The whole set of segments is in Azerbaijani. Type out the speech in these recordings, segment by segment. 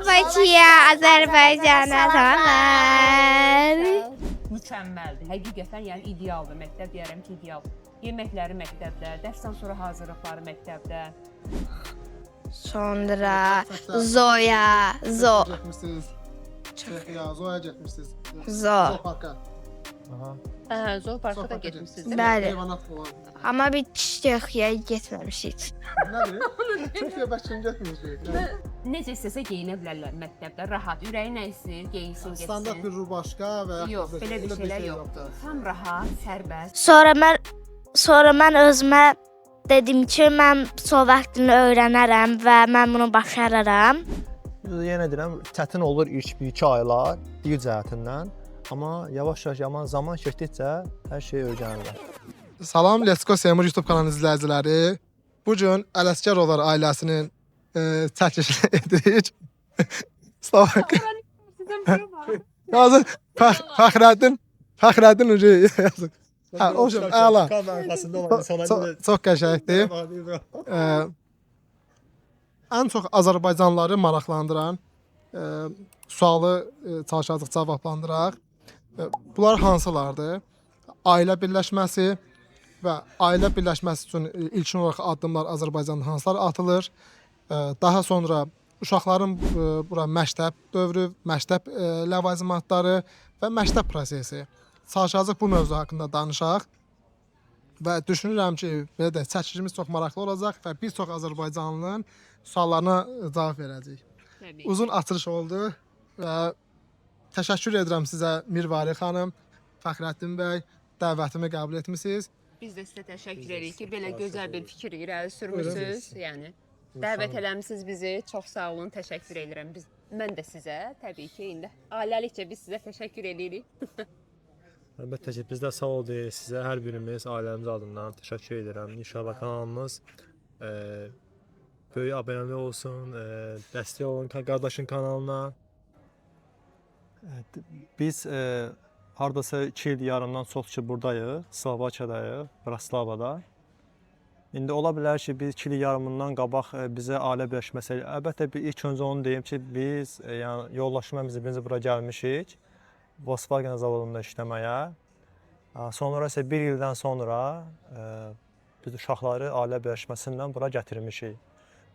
Bakıya, Azərbaycana salamlar. Mükəmməldir. Həqiqətən yəni idealdır. Məktəb deyərəm ki, ideal. Yeməkləri məktəbdə, dərsdən sonra hazırlıqları məktəbdə. Sonra Zoya, Getmişsiniz. Ya Zoya getmişsiniz. Zo. Parka. Hə, zooparka da getmisiniz. Bəli. Heyvanat olan. Amma bir Çexiyaya getməmişik. Nədir? Türkiyə bəkin getmirsiniz. Necə istəsə geyinə bilərlər məktəbdə. Rahat, ürəyi nə istəyir, geyinsin, getsin. Standart bir rubaşka və Yox, belə bir şeylər yoxdur. Tam rahat, sərbəst. Sonra mən özümə dedim ki, mən Slovak dilini öyrənərəm və mən bunu başararam. Yenə deyirəm, çətin olur ilk 1-2 aylar dil cəhətindən. Amma yavaş-yavaş zaman keçdikcə hər şey öyrənirlər. Salam, Let's Go Seymur YouTube kanalı izləyiciləri. Bu gün Ələsgərovlar ailəsinin çəkilişini edirik. Slovak. Yazın Fəxrəddin Ucu yazın. Hə, o şey əla. Kamera arxasında olan insanlar Çox qəşəngdir. Ən çox Azərbaycanlıları maraqlandıran sualı çalışacağıq cavablandıraq. Bunlar hansılardır? Ailə birləşməsi və ailə birləşməsi üçün ilkin olaraq addımlar Azərbaycanda hansılar atılır? Daha sonra uşaqların bura məktəb dövrü, məktəb ləvazimatları və məktəb prosesi. Çalışacağıq bu mövzu haqqında danışaq. Və düşünürəm ki, belə də çəkilişimiz çox maraqlı olacaq və bir çox Azərbaycanlının suallarına cavab verəcəyik. Uzun açılış oldu və təşəkkür edirəm sizə Mirvari xanım, Fəxrəddin bəy, dəvətimi qəbul etmisiniz. Biz də sizə təşəkkür edirik ki, belə gözəl bir fikir irəli sürmüsünüz. Yəni dəvət eləmisiniz bizi. Çox sağ olun, təşəkkür edirəm. Mən də sizə təbii ki, indi ailəlikcə biz sizə təşəkkür edirik. Əlbəttə ki, biz də sağ ol deyirik sizə, hər birimiz ailəmiz adından təşəkkür edirəm. İnşallah kanalımız böyük abunəli olsun, dəstək olun qardaşın kanalına. Biz hardasa 2 il yarımdan çoxdur ki, buradayıq, Slovakiyadayıq, Braslavada. İndi ola bilər ki, biz 2 il yarımından qabaq bizə ailə birləşməsi, əlbəttə ilk öncə onu deyim ki, biz yəni yoldaşımla bizi bura gəlmişik. Volkswagen zavodunda işləməyə. Sonra isə 1 ildən sonra biz uşaqları ailə birləşməsindən bura gətirmişik.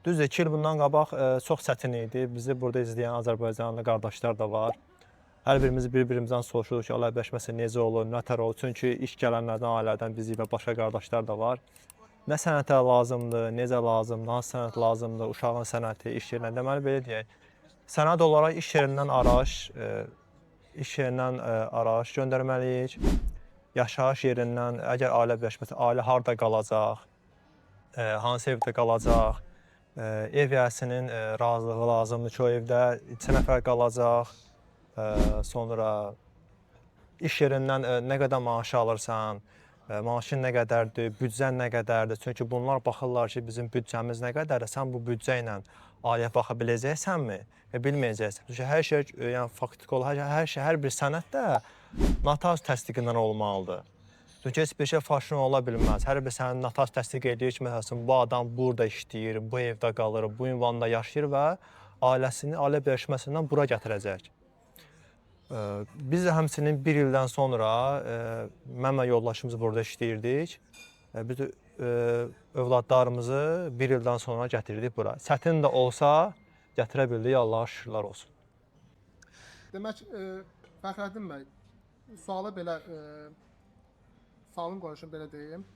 Düzdür, 2 il bundan qabaq çox çətin idi. Bizi burada izləyən Azərbaycanlı qardaşlar da var. Hər birimiz bir-birimizdən soruşuruq ki, ailə birləşməsi necə olur, nətər olur. Çünki iş gələnlərdən, ailədən bizi və başqa qardaşlar da var. Nə sənətə lazımdır, necə lazımdır, hansı sənət lazımdır, uşağın sənəti, iş yerinə. Deməli, belə deyək, sənət olaraq iş yerindən araş göndərməliyik. Yaşayış yerindən, əgər ailə birləşməsi, ailə harda qalacaq, hansı evdə qalacaq, ev yəsinin razılığı lazımdır ki, o evdə 2 nəfər qalacaq. Sonra iş yerindən nə qədər maaş alırsan, maaşın nə qədərdir, büdcən nə qədərdir. Çünki bunlar baxırlar ki, bizim büdcəmiz nə qədərdir, sən bu büdcə ilə ailəyə baxa biləcəksənmi? Bilməyəcəksən. Çünki hər şey, yəni faktiki olaraq hər bir sənət də notar təsdiqindən olmalıdır. Çünki heç bir şey faşın ola bilməz. Hər bir sənin notar təsdiq edir ki, məsələn, bu adam burada işləyir, bu evdə qalır, bu ünvanda yaşayır və ailəsini ailə birləşməsindən bura gətirəcək. Biz də həmçinin 1 ildən sonra mən və yoldaşımız burada işləyirdik. Biz övladlarımızı 1 ildən sonra gətirdik bura. Çətin də olsa gətirə bildik, Allaha şükürlər olsun. Demək, Fəxrəddin bəy, sualı belə, sualın qoyuşunu belə deyim.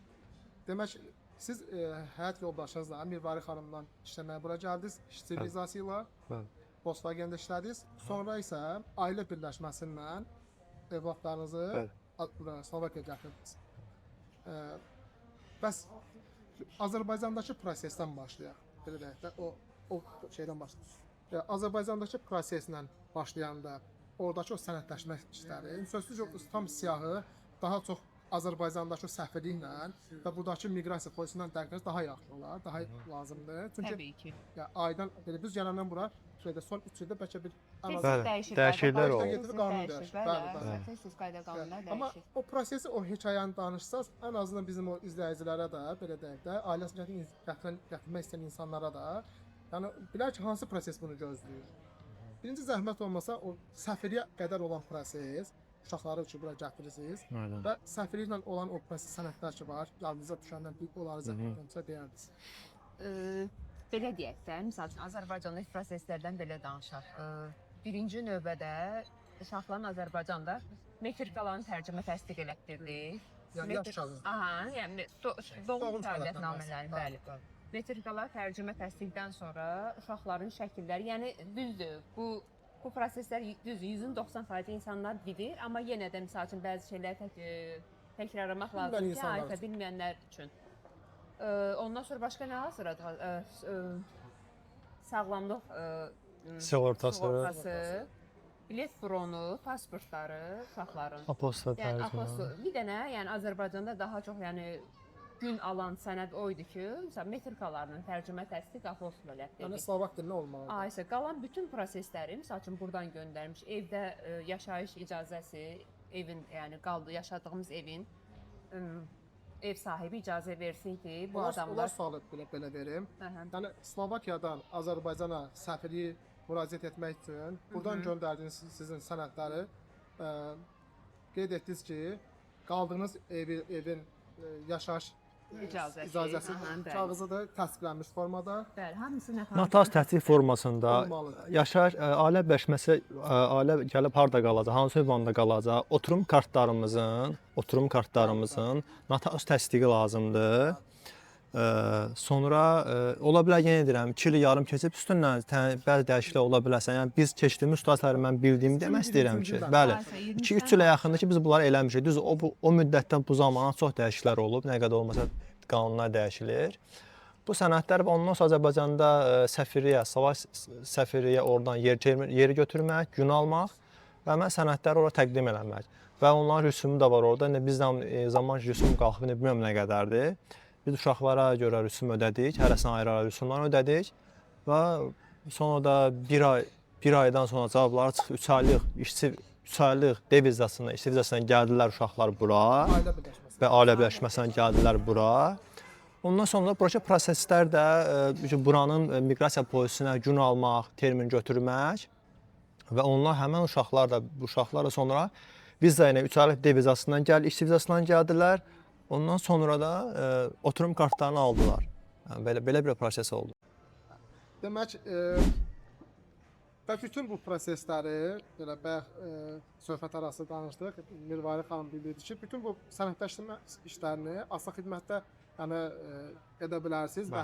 Demək, siz həyat yoldaşınızla Mirvari xanımdan işləməyə bura gəldiniz, sivilizasiya ilə, Volkswagen-də işlədiniz. Sonra isə ailə birləşməsindən evladlarınızı Slovakiyaya gətirdiniz. Bəs Azərbaycandakı prosesdən başlayaq, belə deyək də, o şeydən başlayaq. Azərbaycandakı proseslə başlayanda oradakı o sənətləşmə işləri, sözsüz tam siyahı daha çox Azərbaycandakı səfirliklə və buradakı miqrasiya polisindən dəqiqəz daha yaxşı olar, daha lazımdır. Çünki Təbii ki. Aydan belə biz gələndən bura son 3 ildə bəlkə bir Dəyişikliklər olur. Qanun dəyişir. Tez-tez qayda qanunlar Amma dəyişir. o prosesi, o hekayəni danışsaz, ən azından bizim o izləyicilərə də, belə deyək də, ailəsini gətirmək istəyən insanlara da, yəni bilər ki, hansı proses bunu gözləyir? birinci zəhmət olmasa o səfirliyə qədər olan proses, uşaqları üçün bura gətirirsiniz Aynen. və səfirliklə olan o proses sənədlər ki var, yadınıza düşəndən onları zəhmətlərimizə deyərdiniz. Belə deyək də, misal üçün Azərbaycandakı proseslərdən belə danışaq. Birinci növbədə uşaqların Azərbaycanda metrikaların tərcümə təsdiq elətdirdik. Yəni yaş uşağı. Aha, yəni doğum şəhadətnamələri, bəli. Metrikalar tərcümə təsdiqdən sonra uşaqların şəkilləri, yəni düzdür, bu proseslər düzdür, 190% insanlar bilir, amma yenə də misal üçün bəzi şeyləri təkrarlamaq lazımdır ki, ayıqa bilməyənlər üçün. Ondan sonra başqa nə hazırladı? Sağlamlıq Sığortası, bilet bronu, pasportları uşaqların. apostat Yəni tərcümə. apostol. Bir dənə, yəni Azərbaycanda daha çox yəni gün alan sənəd o idi ki, məsələn metrikalarının tərcümə təsdiq apostol Yəni elətdirdik. Slovak dilində olmalıdır. Aysə qalan bütün prosesləri məsəl üçün burdan göndərmiş. Evdə yaşayış icazəsi, evin yəni yaşadığımız evin ev sahibi icazə versin ki, bu Onlar adamlar sualı belə verim. Aha. Yəni Slovakiyadan Azərbaycana səfirliyə müraciət etmək üçün buradan göndərdiyiniz sizin sənədləri qeyd etdiniz ki, qaldığınız evin yaşayış icazəsi kağızı da təsdiqlənmiş formada bəli, hamısını Notar təsdiq formasında olmalıdır. yaşayış ailə birləşməsi ailə gəlib harda qalacaq, hansı ünvanda qalacaq, oturum kartlarımızın notar təsdiqi lazımdır. Sonra ola bilər yenə deyirəm 2 il yarım keçib üstündən bəzi dəyişikliklər ola bilərsə. Yəni biz keçdiyimiz situasiyaları mən bildiyimi demək istəyirəm ki, bəli. 2-3 ilə yaxındır ki biz bunları eləmişik. Düz o müddətdən bu zamana çox dəyişikliklər olub. Nə qədər olmasa qanunlar dəyişilir. Bu sənədlər ondan sonra Azərbaycanda səfirliyə oradan yeri götürmək, gün almaq və mən sənədləri ora təqdim eləmək. Və onların rüsumu da var orada. Bizdən zaman rüsum qalxıb bilmirəm nə qədərdir. Biz uşaqlara görə rüsum ödədik, hərəsinə ayrı-ayrı rüsumlar ödədik və sonra da bir aydan sonra cavabları çıxdı. 3 aylıq D vizasına, işçi vizasına gəldilər uşaqlar bura və ailə birləşməsindən gəldilər bura. Ondan sonra buradakı proseslər də buranın miqrasiya polisinə gün almaq, termin götürmək və onlar həmin uşaqlar da sonra viza ilə 3 aylıq D vizasından işçi vizasından gəldilər. Ondan sonra da oturum kartlarını aldılar. Yəni belə bir proses oldu. Demək, və bütün bu prosesləri belə söhbət arası danışdıq. Mirvari xanım bildirdi ki, bütün bu sənədləşdirmə işlərini Asla xidmətdə yəni edə bilərsiniz və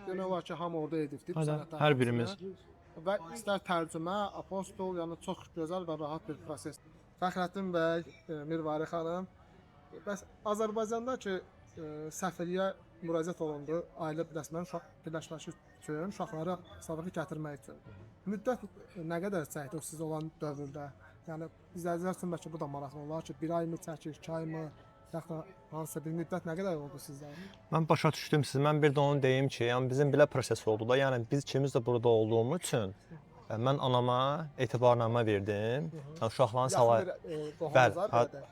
demək olar ki, hamı orada edibdir bu sənədləri. Hər birimiz. Və istər tərcümə, apostol, yəni çox gözəl və rahat bir proses. Fəxrəddin bəy, Mirvari xanım, bəs Azərbaycanda ki, səfirliyə müraciət olundu, ailə birləşməsi üçün, uşaqları Slovakiya gətirmək üçün. Müddət nə qədər çəkdi siz olan dövrdə? Yəni izləyicilər üçün bəlkə bu da maraqlı olar ki, 1 ay mı çəkir, 2 ay mı, yaxud hansısa bir müddət nə qədər oldu sizdə? Mən başa düşdüm siz. Mən bir də onu deyim ki, yəni bizim belə proses oldu da, yəni biz ikimiz də burada olduğumuz üçün mən anama etibarnamə verdim. Uşaqların bəli,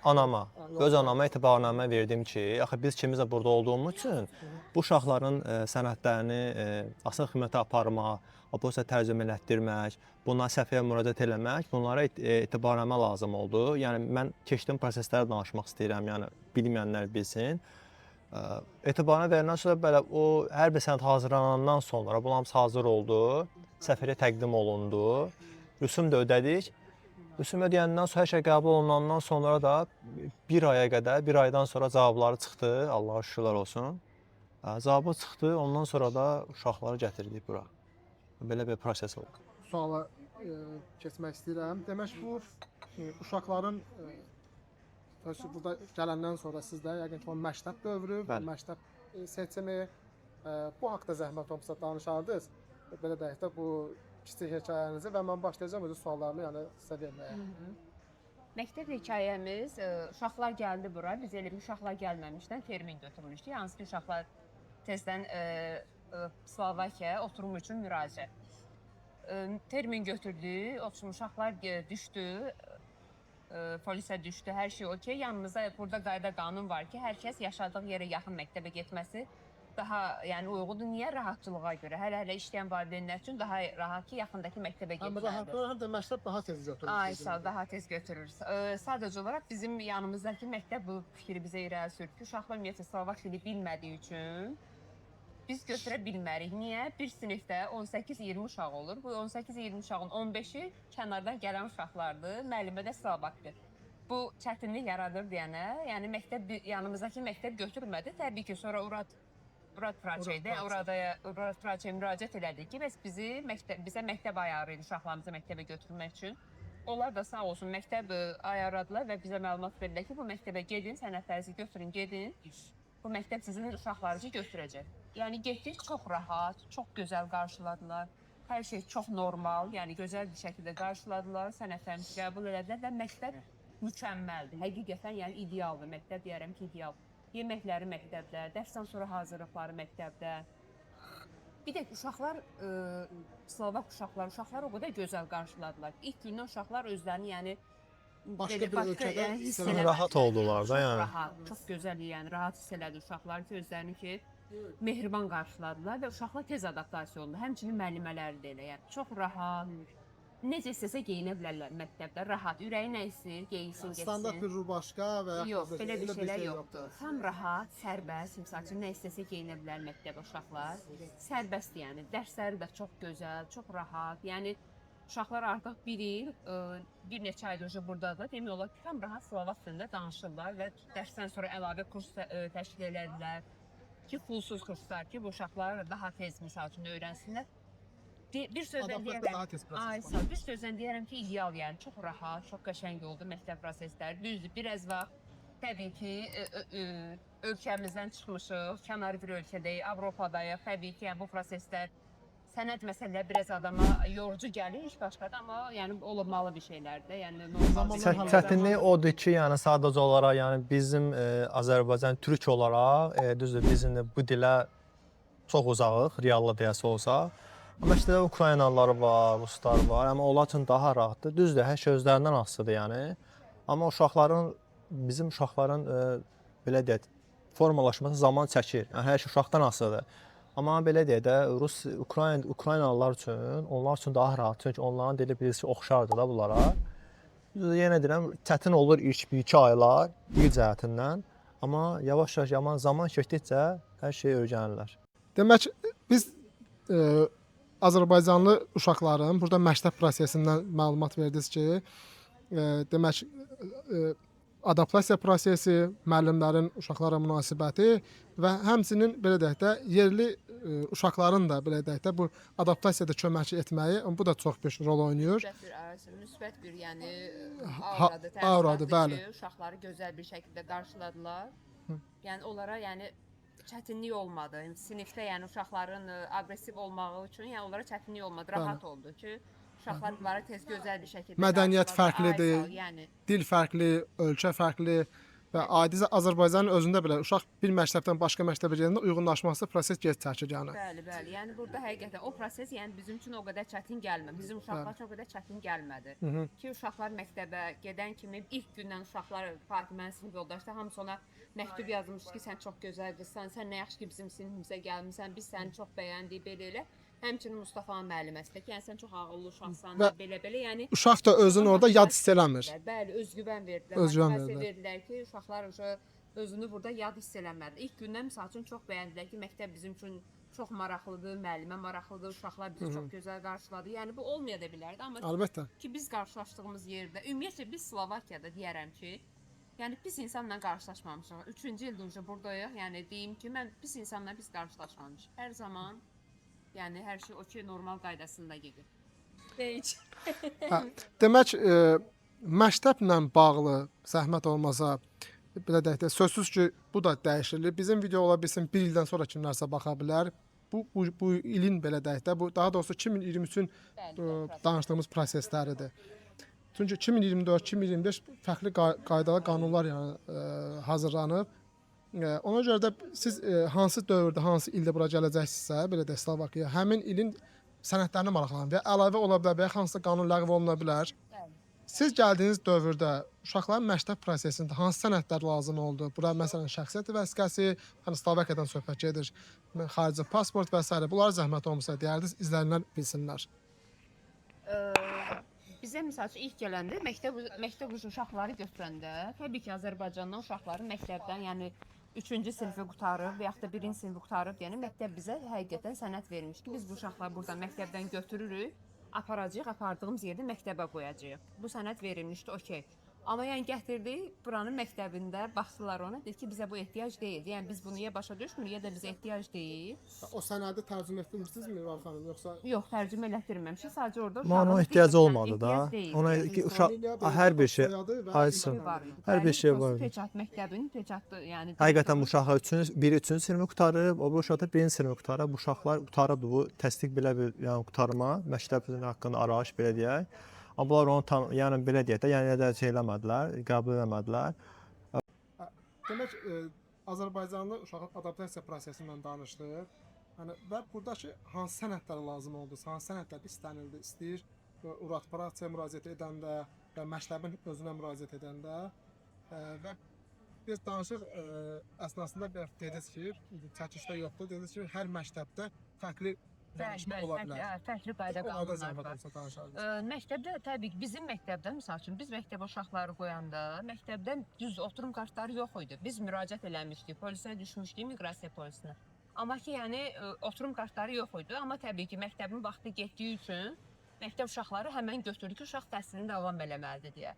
anama, öz anama etibarnamə verdim ki, axı biz ikimiz də burada olduğumuz üçün bu uşaqların sənədlərini asıl xidmətə aparmaq, apostol tərcümə elətdirmək, bunlara səfirliyə müraciət eləmək, bunlara etibarnamə lazım oldu. Yəni mən keçdiyim prosesləri danışmaq istəyirəm, yəni bilməyənlər bilsin. Etibarnamə verəndən sonra belə o hər bir sənəd hazırlanandan sonra bunlar hamısı hazır oldu. Səfirliyə təqdim olundu. Rüsum da ödədik. Rüsum ödəyəndən sonra hər şey qəbul olunandan sonra da bir aydan sonra cavabları çıxdı. Allah'a şükürlər olsun. Cavabı çıxdı. Ondan sonra da uşaqları gətirdik bura. Belə bir proses oldu. Suala keçmək istəyirəm. Demək bu uşaqların burada gələndən sonra sizdə yəqin ki, o məktəb dövrü, məktəb seçimi bu haqqda zəhmət olmasa danışardınız. Belə deyək də bu kiçik hekayənizi və mən başlayacağam öz suallarımı yəni sizə verməyə. Məktəb hekayəmiz, uşaqlar gəldi bura, biz elə uşaqlar gəlməmişdən termin götürmüşdük. Hansı ki, uşaqlar tezdən Slovakiyaya oturum üçün müraciət. Termin götürdük, uşaqlar düşdü, polisə düşdü, hər şey okey. Yanımızda burada qayda qanun var ki, hər kəs yaşadığı yerə yaxın məktəbə getməsi daha yəni uyğundur. Niyə? Rahatçılığa görə. Hələ işləyən valideynlər üçün daha rahat ki, yaxındakı məktəbə Həm getməlidir. rahatlar, həm də məktəb daha tez götürür. Ay sağ ol, daha tez götürür. Sadəcə olaraq bizim yanımızdakı məktəb bu fikri bizə irəli sürür ki, uşaqlar ümumiyyətlə Slovak dili bilmədiyi üçün biz götürə bilmərik. Niyə? Bir sinifdə 18-20 uşaq olur. Bu 18-20 uşağın 15-i kənardan gələn uşaqlardır. Müəllimə də Slovakdır. Bu çətinlik yaradır deyənə, yəni məktəb yanımızdakı məktəb götürmədi. Təbii ki, sonra Urad Praçeydə, Urad Praçeyə müraciət elədik ki, bəs bizə məktəb ayarıydı uşaqlarımızı məktəbə götürmək üçün. Onlar da sağ olsun məktəb ayarladılar və bizə məlumat verdilər ki, bu məktəbə gedin, sənədlərinizi götürün, gedin. Bu məktəb sizin uşaqlarınızı götürəcək. Yəni getdik, çox rahat, çox gözəl qarşıladılar. Hər şey çox normal, yəni gözəl bir şəkildə qarşıladılar, sənədlərimizi qəbul elədilər və məktəb mükəmməldir. Həqiqətən, yəni idealdır. Məktəb deyərəm ki, ideal. Yeməkləri məktəbdə, dərsdən sonra hazırlıqları məktəbdə. Bir də uşaqlar, Slovak uşaqlar o qədər gözəl qarşıladılar. İlk gündən uşaqlar özlərini, yəni Başqa bir ölkədə hiss eləmək. eləmək. Rahat oldular da, Çox yəni. rahat, çox gözəl, yəni rahat hiss elədi uşaqlar ki, özlərini ki, mehriban qarşıladılar və uşaqlar tez adaptasiya oldu. Həmçinin müəllimələri də elə, yəni çox rahat. Necə istəsə geyinə bilərlər məktəbdə, rahat. Ürəyi nə istəyir, geyinsin, Standart getsin. bir rubaşka və Yox, belə bir şeylər yoxdur. Tam rahat, sərbəst, misal üçün nə istəsə geyinə bilər məktəbə uşaqlar. Sərbəst yəni, dərsləri də çox gözəl, çox rahat. Yəni uşaqlar artıq bir il, bir neçə aydır burdadır. Demək olar ki, tam rahat Slovak dilində danışırlar və dərsdən sonra əlavə kurs təşkil edilər ki, pulsuz kurslar ki, bu uşaqlar daha tez misal üçün öyrənsinlər. Bir sözlə deyərəm, bir sözlə deyərəm ki, ideal, yəni çox rahat, çox qəşəng oldu məktəb prosesləri. Düzdür, biraz vaxt təbii ki, ölkəmizdən çıxmışıq, kənar bir ölkədəyik, Avropadayıq. Təbii ki, yəni bu proseslər sənəd məsələləri biraz adama yorucu gəlir ilk başlarda, amma yəni olmalı bir şeylərdir. Yəni normal. Çətinlik odur ki, yəni sadəcə olaraq, yəni bizim Azərbaycan türk olaraq, düzdür, bizim də bu dilə çox uzağıq, reallı deyəsi olsa. Amma işte Ukraynalılar var, Ruslar var, amma onlar üçün daha rahatdır. Düzdür, hər şey özlərindən asılıdır yəni. Amma bizim uşaqların belə deyək, formalaşması zaman çəkir. Yəni hər şey uşaqdan asılıdır. Amma belə deyək də, Ukraynalılar üçün, onlar üçün daha rahat. Çünki onların dili birisi oxşardır da bunlara. Yenə deyirəm, çətin olur ilk 1-2 aylar dil cəhətindən. Amma yavaş-yavaş zaman keçdikcə hər şeyi öyrənirlər. Demək, biz Azərbaycanlı uşaqların burada məktəb prosesindən məlumat verdiniz ki, demək, adaptasiya prosesi, müəllimlərin uşaqlara münasibəti və həmçinin belə deyək də yerli uşaqların da belə deyək də bu adaptasiyada kömək etməyi, bu da çox bir rol oynayır. Müsbət bir, yəni auradır, bəli. Uşaqları gözəl bir şəkildə qarşıladılar. Yəni onlara, yəni çətinlik olmadı. Sinifdə yəni uşaqların aqressiv olmağı üçün, yəni onlara çətinlik olmadı. Rahat oldu ki, uşaqlar bunları tez gözəl bir şəkildə mədəniyyət fərqlidir, yəni dil fərqli, ölkə fərqli və adi Azərbaycanın özündə belə uşaq bir məktəbdən başqa məktəbə gedəndə uyğunlaşması proses gec çəkir yəni. Bəli. Yəni burada həqiqətən o proses yəni bizim üçün o qədər çətin gəlmədi. Bizim uşaqlar üçün o qədər çətin gəlmədi. Ki uşaqlar məktəbə gedən kimi ilk gündən uşaqlar Fatimənin sinif yoldaşları hamısı ona məktub yazmışdı ki, sən çox gözəl qızsan, sən nə yaxşı ki bizim sinifimizə gəlmisən, biz səni çox bəyəndik belə. Həmçinin Mustafanın müəlliməsi də ki, yəni sən çox ağıllı uşaqsan, belə, yəni uşaq da özünü orada yad hiss eləmir. Bəli, özgüvən verdilər ki, uşaqlar özünü burada yad hiss eləmədi. İlk gündən məsəl üçün çox bəyəndilər ki, məktəb bizim üçün çox maraqlıdır, müəllimə maraqlıdır, uşaqlar bizi çox gözəl qarşıladı. Yəni bu olmaya da bilərdi, amma əlbəttə ki biz qarşılaşdığımız yerdə, ümumiyyətlə biz Slovakiyada deyərəm ki, yəni pis insanla qarşılaşmamışıq. 3-cü ildir buradayıq. Yəni deyim ki, pis insanla biz qarşılaşmamışıq. Hər zaman yəni hər şey o ki normal qaydasında gedir. Heç. Demək, məktəblə bağlı zəhmət olmasa belə deyək də, sözsüz ki, bu da dəyişir. Bizim video ola bilsin, bir ildən sonra kimlərsə baxa bilər. Bu ilin belə deyək də, bu daha doğrusu 2023-ün danışdığımız prosesləridir. Çünki 2024-2025 fərqli qaydalar, qanunlar yəni hazırlanıb. Ona görə də siz hansı dövrdə, hansı ildə bura gələcəksinizsə, belə də Slovakiya, həmin ilin sənədlərini maraqlanır və əlavə ola bilər və ya hansısa qanun ləğv oluna bilər. Siz gəldiyiniz dövrdə uşaqların məktəb prosesində hansı sənədlər lazım oldu? Bura məsələn şəxsiyyət vəsiqəsi, yəni Slovakıyadan söhbət gedir, xarici pasport və s. Bunlar zəhmət olmasa deyərdiniz, izləyənlər bilsinlər. Bizə məsəl üçün ilk gələndə məktəb uşaqları götürəndə, təbii ki, Azərbaycandan uşaqları məktəbdən, yəni 3-cü sinfi qurtarıb və yaxud da 1-ci sinfi qurtarıb, yəni məktəb bizə həqiqətən sənəd vermiş ki, biz bu uşaqları buradan məktəbdən götürürük, apardığımız yerdə məktəbə qoyacağıq. Bu sənəd verilmişdi, okey. Amma yəni gətirdik, buranın məktəbində baxdılar ona, dedi ki, bizə bu ehtiyac deyil. Yəni biz bunu ya başa düşmürük, ya da bizə ehtiyac deyil. O sənədi tərcümə etdirmisinizmi Mürvar xanım, yoxsa? Yox, tərcümə elətdirməmişik. Sadəcə orada Amma ona ehtiyacı olmadı da. Ona uşaq hər bir şey aysın. Hər bir şey var. Peçat məktəbinin peçatı, yəni Həqiqətən bu uşaqlar biri 3-cü sinfi qurtarıb, o bu uşaq da 1-ci sinfi qurtarıb. Bu uşaqlar qurtarıb bu təsdiq belə bir yəni qurtarma, məktəbin haqqında arayış belə deyək. Amma bunlar onu tam, yəni belə deyək də, yəni də şey eləmədilər, qəbul eləmədilər. Demək, Azərbaycanlı uşağın adaptasiya prosesindən danışdıq. Yəni və buradakı hansı sənədlər lazım oldu? Hansı sənədlər istənildi? İstəyir Urad Praksiyaya müraciət edəndə və məktəbin özünə müraciət edəndə və biz danışıq əsnasında bir dediniz ki, çəkişdə yoxdur, dediniz ki, hər məktəbdə fərqli dəyişmə ola bilər. Fərqli qayda qanunlar var. Məktəbdə təbii ki, bizim məktəbdə məsəl üçün biz məktəbə uşaqları qoyanda məktəbdə düz oturum kartları yox idi. Biz müraciət eləmişdik, polisə düşmüşdük, miqrasiya polisinə. Amma ki, yəni oturum kartları yox idi. Amma təbii ki, məktəbin vaxtı getdiyi üçün məktəb uşaqları həmən götürdü ki, uşaq təhsilini davam eləməlidir deyə.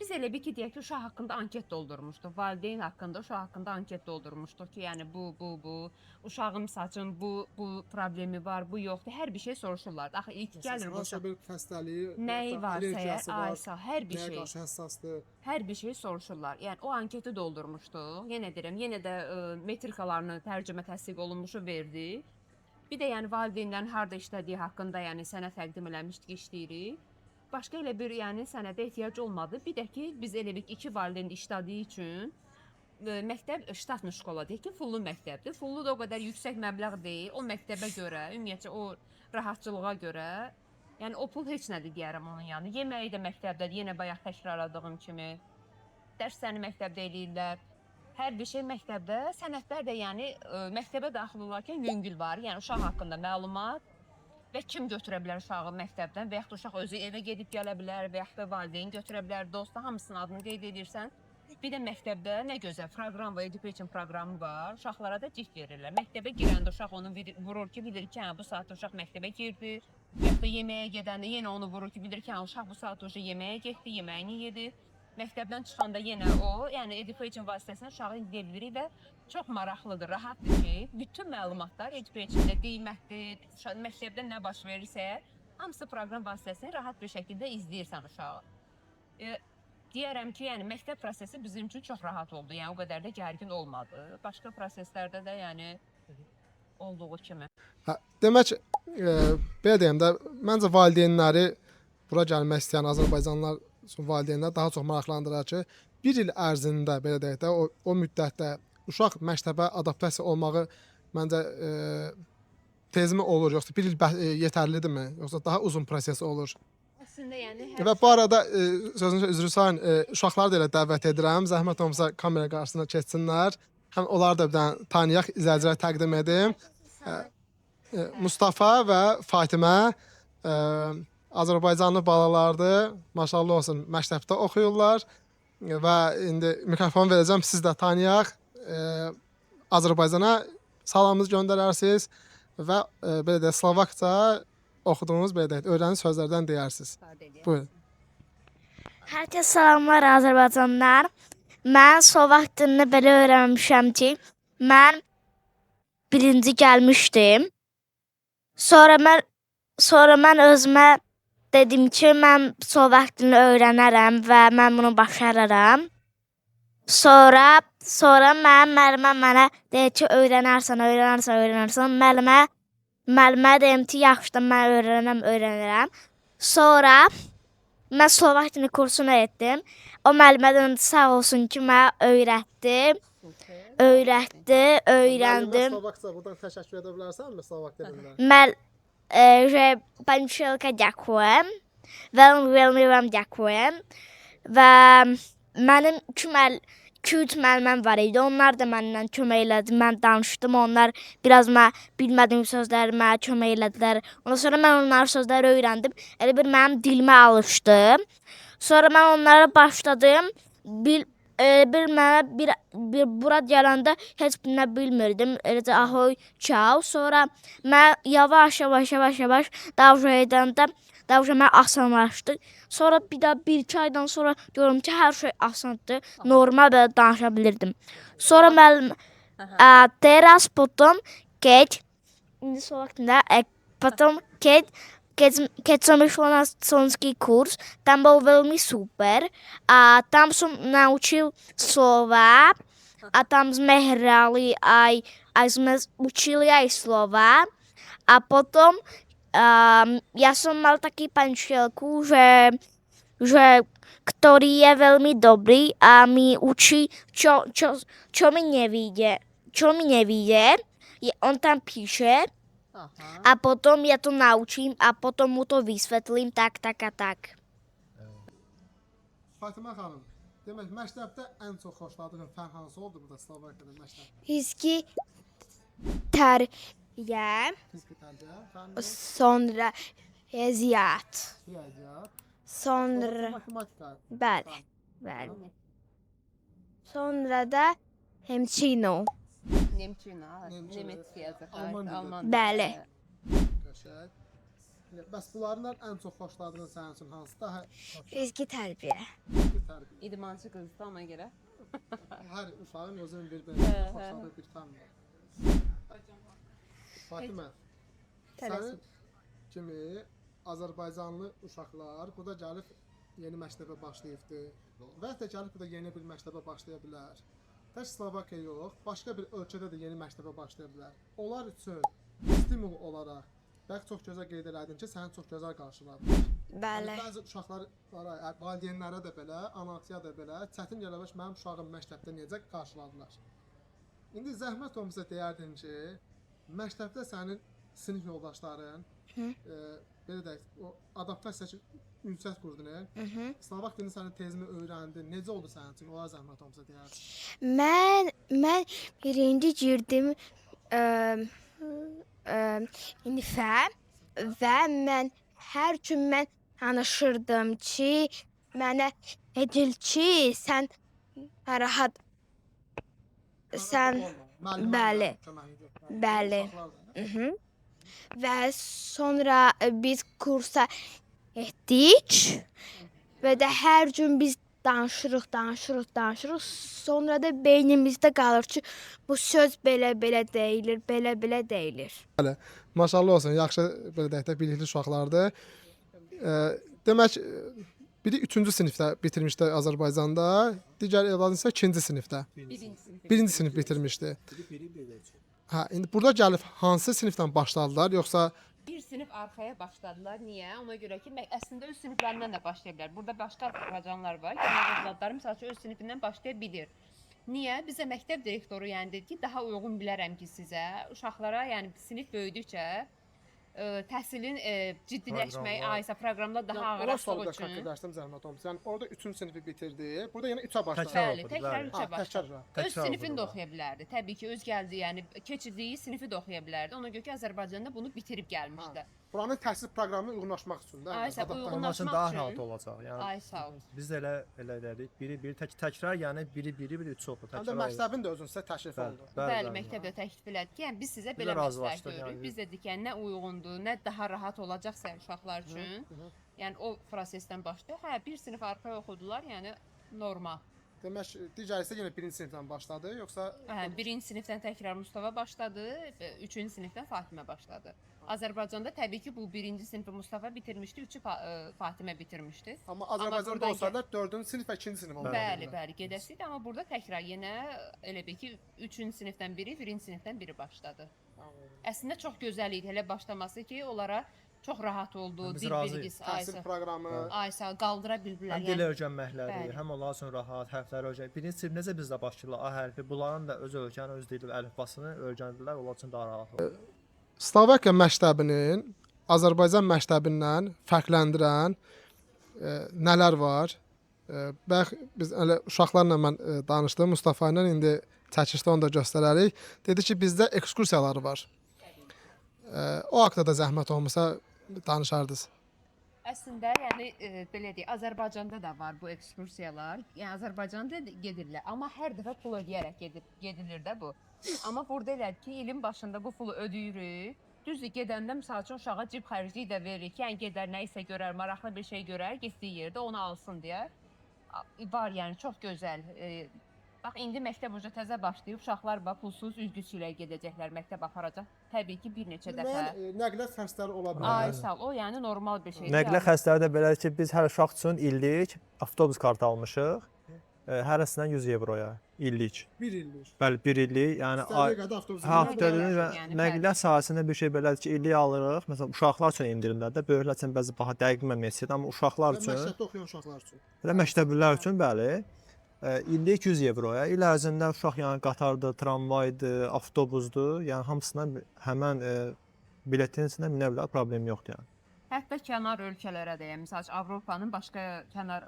Biz elə bir ki, deyək ki, uşaq haqqında anket doldurmuşduq, valideyn haqqında, uşaq haqqında anket doldurmuşduq ki, yəni bu, uşağın saçın bu problemi var, bu yoxdur, hər bir şey soruşurlar. Axı ilk gəlir bu uşaq. Bir xəstəliyi, nəyi varsa, aysa, hər bir şey. Nəyə qarşı həssasdır? Hər bir şey soruşurlar. Yəni o anketi doldurmuşduq. Yenə deyirəm, yenə də metrikalarını tərcümə təsdiq olunmuşu verdik. Bir də yəni valideynlərin harda işlədiyi haqqında, yəni sənəd təqdim eləmişdik, işləyirik. Başqa elə bir yəni sənədə ehtiyac olmadı. Bir də ki, biz elə bir iki valideyn işlədiyi üçün məktəb ştatlı şkola deyək ki, pullu məktəbdir. Pullu da o qədər yüksək məbləğ deyil. O məktəbə görə, ümumiyyətcə o rahatçılığa görə, yəni o pul heç nədir deyərəm onun yanı. Yeməyi də məktəbdədir, yenə bayaq təkrarladığım kimi. Dərslərini məktəbdə eləyirlər. Hər bir şey məktəbdə, sənədlər də yəni məktəbə daxil olarkən yüngül var. Yəni uşaq haqqında məlumat və kim götürə bilər uşağı məktəbdən və yaxud da uşaq özü evə gedib gələ bilər və yaxud da valideyn götürə bilər, dostu hamısının adını qeyd edirsən. Bir də məktəbdə nə gözəl proqram var, education proqramı var, uşaqlara da cif verirlər. Məktəbə girəndə uşaq onu vurur ki, bilir ki, bu saatda uşaq məktəbə girdi, və yaxud da yeməyə gedəndə yenə onu vurur ki, bilir ki, uşaq bu saatda yeməyə getdi, yeməyini yedi. Məktəbdən çıxanda yenə o, yəni education vasitəsilə uşağı izləyə bilirik və çox maraqlıdır, rahatdır ki, bütün məlumatlar educationdə qiymətdir, məktəbdə nə baş verirsə, hamısı proqram vasitəsilə rahat bir şəkildə izləyirsən uşağı. Deyərəm ki, yəni məktəb prosesi bizim üçün çox rahat oldu, yəni o qədər də gərgin olmadı. Başqa proseslərdə də yəni olduğu kimi. Demək, belə deyəm də, məncə valideynləri bura gəlmək istəyən Azərbaycanlılar valideynlər daha çox maraqlandırar ki, bir il ərzində belə deyək də, o müddətdə uşaq məktəbə adaptasiya olmağı məncə tezmi olur, yoxsa bir il yetərlidirmi, yoxsa daha uzun proses olur? Əslində yəni Və bu arada sözünüzə üzrü sayın, uşaqları da elə dəvət edirəm, zəhmət olmasa kamera qarşısına keçsinlər. Həm onları da bir dənə tanıyaq, izləyicilərə təqdim edim. Mustafa və Fatimə Azərbaycanlı balalardır. Maşallah olsun, məktəbdə oxuyurlar və indi mikrofon verəcəm, siz də tanıyaq. Azərbaycana salamınızı göndərərsiniz və belə də Slovakca oxuduğunuz belə də öyrəniş sözlərdən deyərsiniz. Buyurun. Hər kəs salamlar Azərbaycanlılar. Mən Slovak dilini belə öyrənmişəm ki, mən birinci gəlmişdim. Sonra mən özümə dedim ki, mən Slovak dilini öyrənərəm və mən bunu başararam. Sonra mən müəllimə mənə deyir ki, öyrənərsən. Müəllimə deyim ki, yaxşı da mən öyrənərəm. Sonra mən Slovak dilini kursunu etdim. O müəllimədən sağ olsun ki, mən öyrəndim. Öyrəndim. Slovakca buradan təşəkkür edə bilərsənmi Slovak dilində? Pani Szelka, dziękuję. veľmi ďakujem. Və mənim 2-3 müəlliməm var idi. Onlar da mənimlə kömək elədi. Mən danışdım. Onlar biraz mən bilmədiyim sözləri mənə kömək elədilər. Ondan sonra mən onların sözləri öyrəndim. Elə bir mənim dilimə alışdı. Sonra mən onlara başladım. Bir mənə bir bura gələndə heç nə bilmirdim. Eləcə ahoy, çau. Sonra mən yavaş davşa edəndə davşa mən asanlaşdı. Sonra bir də 1-2 aydan sonra görürüm ki, hər şey asandır. Normal belə danışa bilirdim. Sonra müəllim teraz potom keď indi slovakında potom keď som išla na slovenský kurz, tam bol veľmi super a tam som naučil slova a tam sme hrali aj sme učili aj slova a potom ja som mal taký pančielku, že ktorý je veľmi dobrý a mi učí, čo mi nevíde. On tam píše a potom ja to naučím a potom mu to vysvetlím tak a tak. Fatimə xanım, demək məktəbdə ən çox xoşladığın fən hansı oldu burada Slovakiyada məktəbdə? Fiziki tərbiyə, Fiziki tərbiyə, sonra riyaziyyat, riyaziyyat, sonra matematika. bəli. Sonra da həmçinin. Nemçina, Nemetski yazır. Alman dili. Bəli. Qəşəng. Bəs bunlardan ən çox xoşladığın sənin üçün hansı? Daha Fiziki tərbiyə. fiziki tərbiyə. İdmançı qızdı ona görə. Hər uşağın özünün bir xoşladığı bir fən var. Fatimə, sənin kimi Azərbaycanlı uşaqlar burada gəlib yeni məktəbə başlayıbdı və hətta gəlib burada yeni bir məktəbə başlaya bilər. Tək Slovakiya yox, başqa bir ölkədə də yeni məktəbə başlaya bilər. Onlar üçün stimul olaraq bəlkə çox gözəl qeyd elədin ki, səni çox gözəl qarşıladılar. Bəli. Bəzi uşaqlara, valideynlərə də belə, anasıya da belə çətin gəlmiş mənim uşağım məktəbdə necə qarşıladılar. İndi zəhmət olmasa deyərdin ki, məktəbdə sənin sinif yoldaşların belə deyək, o adaptasiya üçün ünsiyyət qurdun. Slovak dilini sənin tezmi öyrəndin. Necə oldu sənin üçün? Olar zəhmət olmasa deyərdin. Mən birinci girdim sinifə və mən hər gün mən danışırdım ki, mənə edil ki, sən rahat sən bəli. Bəli. Və sonra biz kursa etdik və də hər gün biz danışırıq. Sonra da beynimizdə qalır ki, bu söz belə deyilir, belə deyilir. Maşallah olsun, yaxşı belə deyək də bilikli uşaqlardır. Demək biri 3-cü sinifdə bitirmişdi Azərbaycanda, digər evladı isə 2-ci sinifdə. Birinci sinif bitirmişdi. Hə, indi burada gəlib hansı sinifdən başladılar, yoxsa Bir sinif arxaya başladılar. Niyə? Ona görə ki, əslində öz siniflərindən də başlaya bilər. Burada başqa Azərbaycanlılar var. Övladlarım məsəl üçün öz sinifindən başlaya bilir. Niyə? Bizə məktəb direktoru yəni dedi ki, daha uyğun bilərəm ki sizə, uşaqlara, yəni sinif böyüdükcə təhsilin ciddiləşməyi, aysa proqramda daha ağır açdığı üçün. Dərsəm zəhmət olmasa. Yəni orada 3-cü sinifi bitirdi. Burada yenə 3-ə başladı. Bəli, təkrar 3-ə başladı. Təkrar. Öz sinifini də oxuya bilərdi. Təbii ki, öz gəldiyi, yəni keçirdiyi sinifi də oxuya bilərdi. Ona görə ki, Azərbaycanda bunu bitirib gəlmişdi. Buranın təhsil proqramına uyğunlaşmaq üçün də. Aysa Onun üçün uyğunlaşmaq daha üçün. rahat olacaq. Yəni Ay sağ ol. biz də elə dedik. Biri təkrar, yəni biri 3 oxu Həm də təkrar. məktəbin də özünsə təklif oldu. Bəli, məktəbdə təklif elədi ki, yəni biz sizə belə məsləhət razılaşdıq, görürük. yəni. Biz dedik ki, nə uyğundur, nə daha rahat olacaqsa uşaqlar üçün. Yəni o prosesdən başlayıb. Hə, bir sinif arxaya oxudular, yəni normal. Demək, digər isə yenə 1-ci sinifdən başladı, yoxsa Hə, birinci sinifdən təkrar Mustafa başladı, üçüncü sinifdən Fatimə başladı. Azərbaycanda təbii ki, bu birinci sinifi Mustafa bitirmişdi, üçü Fatimə bitirmişdi. amma Azərbaycanda buradan olsalar 4-cü sinif və 2-ci sinif olmalı. Bəli, gedəsiydi, amma burada təkrar yenə elə bil ki, üçüncü sinifdən biri, birinci sinifdən biri başladı. Əslində çox gözəl idi elə başlaması ki, onlara çox rahat oldu, Biz dil razıyıq. bilgisi, Təhsil proqramı. aysa qaldıra bildilər. Həm dil öyrənməkləri, Bəli. həm onlar üçün rahat, hərfləri öyrənmək. Birinci sinif necə bizdə başlayırlar, A hərfi, bunların da öz ölkənin öz dili, əlifbasını öyrəndilər, onlar üçün daha rahat oldu. Slovakiya məktəbinin Azərbaycan məktəbindən fərqləndirən nələr var? Bax biz elə uşaqlarla mən danışdım, Mustafa ilə indi çəkilişdə onu da göstərərik. Dedi ki, bizdə ekskursiyalar var. O haqqda da zəhmət olmasa danışardınız. Əslində, yəni belə deyək, Azərbaycanda da var bu ekskursiyalar. Yəni Azərbaycanda da gedirlər, amma hər dəfə pul ödəyərək gedilir də bu. Amma burada elə ki, ilin başında bu pulu ödəyirik. Düzdür, gedəndə məsəl üçün uşağa cib xərcliyi də veririk ki, yəni gedər nə isə görər, maraqlı bir şey görər, getdiyi yerdə onu alsın deyə. Var, yəni çox gözəl. Bax indi məktəb uca təzə başlayıb, uşaqlar bax pulsuz üzgüçü ilə gedəcəklər, məktəb aparacaq. Təbii ki, bir neçə dəfə. Nəqliyyat xərcləri ola Ay sağ ol, o yəni normal bir şeydir. Nəqliyyat xərcləri də belədir ki, biz hər uşaq üçün illik avtobus kartı almışıq. Hərəsindən 100 evroya illik. 1 illik. Bəli, 1 illik, yəni həftəlik və nəqliyyat sahəsində bir şey belədir ki, illik alırıq. Məsələn, uşaqlar üçün endirimlərdə, böyüklər üçün bəzi baha dəqiq məmnuniyyət, amma uşaqlar üçün, Məktəbdə oxuyan uşaqlar üçün. elə məktəblilər üçün bəli, illik 100 evroya. İl ərzində uşaq yəni qatardır, tramvaydır, avtobusdur, yəni hamısına həmən biletin içində minə bilər, problem yoxdur yəni. Hətta kənar ölkələrə də, yəni məsəl üçün Avropanın başqa kənar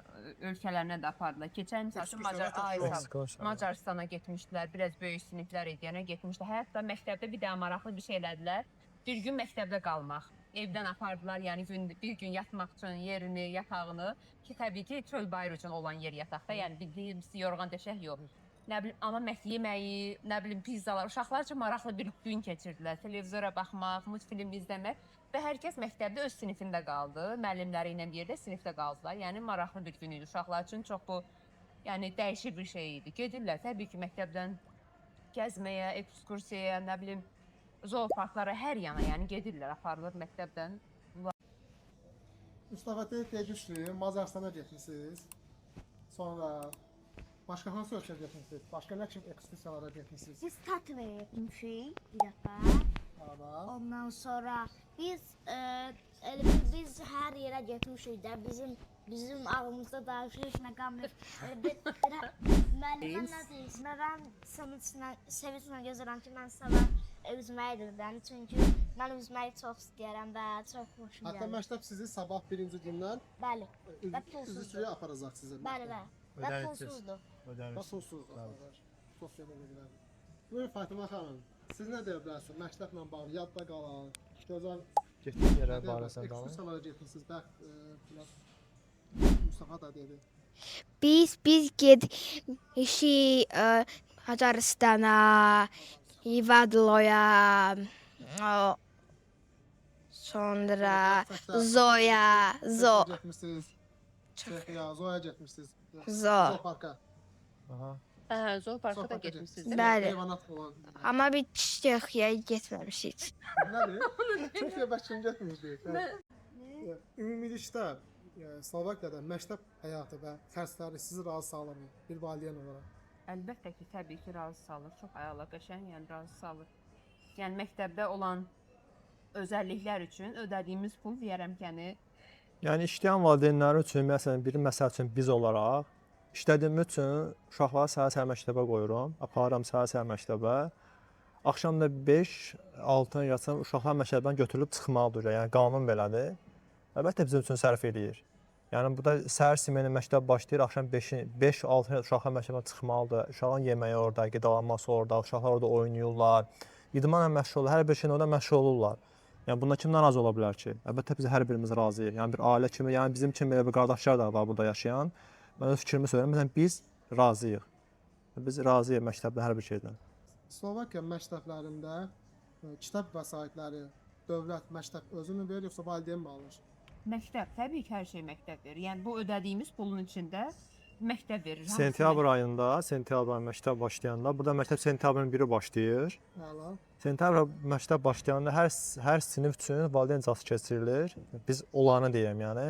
ölkələrinə də apardılar. Keçən məsəl üçün Macaristana getmişdilər, biraz böyük siniflər ediyənə getmişdilər. Hətta məktəbdə bir daha maraqlı bir şey elədilər. Bir gün məktəbdə qalmaq. Evdən apardılar, yəni bir gün yatmaq üçün yerini, yatağını ki, təbii ki, çöl bayır üçün olan yer yataqda, yəni bildiyimiz yorğan döşək yox. Nə bilim, amma yeməyi, nə bilim, pizzalar, uşaqlar üçün maraqlı bir gün keçirdilər. Televizora baxmaq, multfilm izləmək və hər kəs məktəbdə öz sinifində qaldı. Müəllimləri ilə bir yerdə sinifdə qaldılar. Yəni maraqlı bir gün idi uşaqlar üçün, çox bu, yəni dəyişik bir şey idi. Gedirlər təbii ki, məktəbdən gəzməyə, ekskursiyaya, nə bilim, zooparklara hər yana, yəni gedirlər, aparılır məktəbdən. Mustafa demişdi, Macaristana getmisiniz. Sonra başqa hansı ölkəyə getmisiniz? Başqa nə kimi ekskursiyalara getmisiniz? Biz Tatvaya getmişik bir dəfə. Arada. Ondan sonra biz biz hər yerə getmişik də. Bizim ağlımızda da heç nə qalmır. Müəllimə nə deyirsən? Mən sevinçlə gözləyirəm ki, mən sabah üzməyi bilirəm. Çünki mən üzməyi çox istəyirəm və çox xoşum Hətta gəlir. məktəb sizi sabah birinci gündən Bəli. Və pulsuzdur. üzücüyə aparacaq sizi. Bəli, bəli. Və pulsuzdur. Pulsuz. Çox gözəl. Buyurun Fatimə xanım. Siz nə deyə bilərsiniz? Məktəblə bağlı yadda qalan, gözəl Getdiyiniz yerə barəsində danış. ekskursiyalara getmisiniz. Bax, Mustafa da dedi. Biz getmişik Macaristana, İvadloya, sonra Zoya, Getmisiniz. Çexiya, Zoya getmisiniz. Parka. Aha. Hə, zooparka da getmisiniz. Bəli. Heyvanat olan. Amma biz Çexiyaya getməmişik. Nədir? Çexiya bəlkə kim getmişdi? Ümumilikdə Slovakiyada məktəb həyatı və xərcləri sizi razı salırmı bir valideyn olaraq? Əlbəttə ki, təbii ki, razı salır. Çox əla, qəşəng, yəni razı salır. Yəni məktəbdə olan özəlliklər üçün ödədiyimiz pul deyərəm ki, Yəni işləyən valideynlər üçün məsəl üçün biz olaraq işlədiyim üçün uşaqları səhər məktəbə qoyuram, aparıram səhər məktəbə. Axşam da 5-6 yatsam uşaqlar məktəbdən götürülüb çıxmalıdır. Yəni qanun belədir. Əlbəttə bizim üçün sərf eləyir. Yəni burada səhər simeni məktəb başlayır, axşam 5-6 uşaqlar məktəbdən çıxmalıdır. Uşaqların yeməyi orada, qidalanması orada, uşaqlar orada oynayırlar. İdmanla məşğul olurlar, hər bir şeyin orada məşğul olurlar. Yəni bundan kim narazı ola bilər ki? Əlbəttə biz hər birimiz razıyıq. Yəni bir ailə kimi, yəni bizim kimi belə bir qardaşlar da var burada yaşayan. Mən öz fikrimi söyləyirəm. Məsələn biz razıyıq. Biz razıyıq məktəbdə hər bir şeydən. Slovakiya məktəblərində kitab vəsaitləri dövlət məktəb özünü verir yoxsa valideyn mi alır? məktəb, təbii ki, hər şey məktəb verir. Yəni bu ödədiyimiz pulun içində məktəb verir. Sentyabr ayında, sentyabr ayında məktəb başlayanda, burada məktəb sentyabrın 1-i başlayır. Əla. Sentyabr məktəb başlayanda hər sinif üçün valideyn icrası keçirilir. Biz olanı deyirəm, yəni.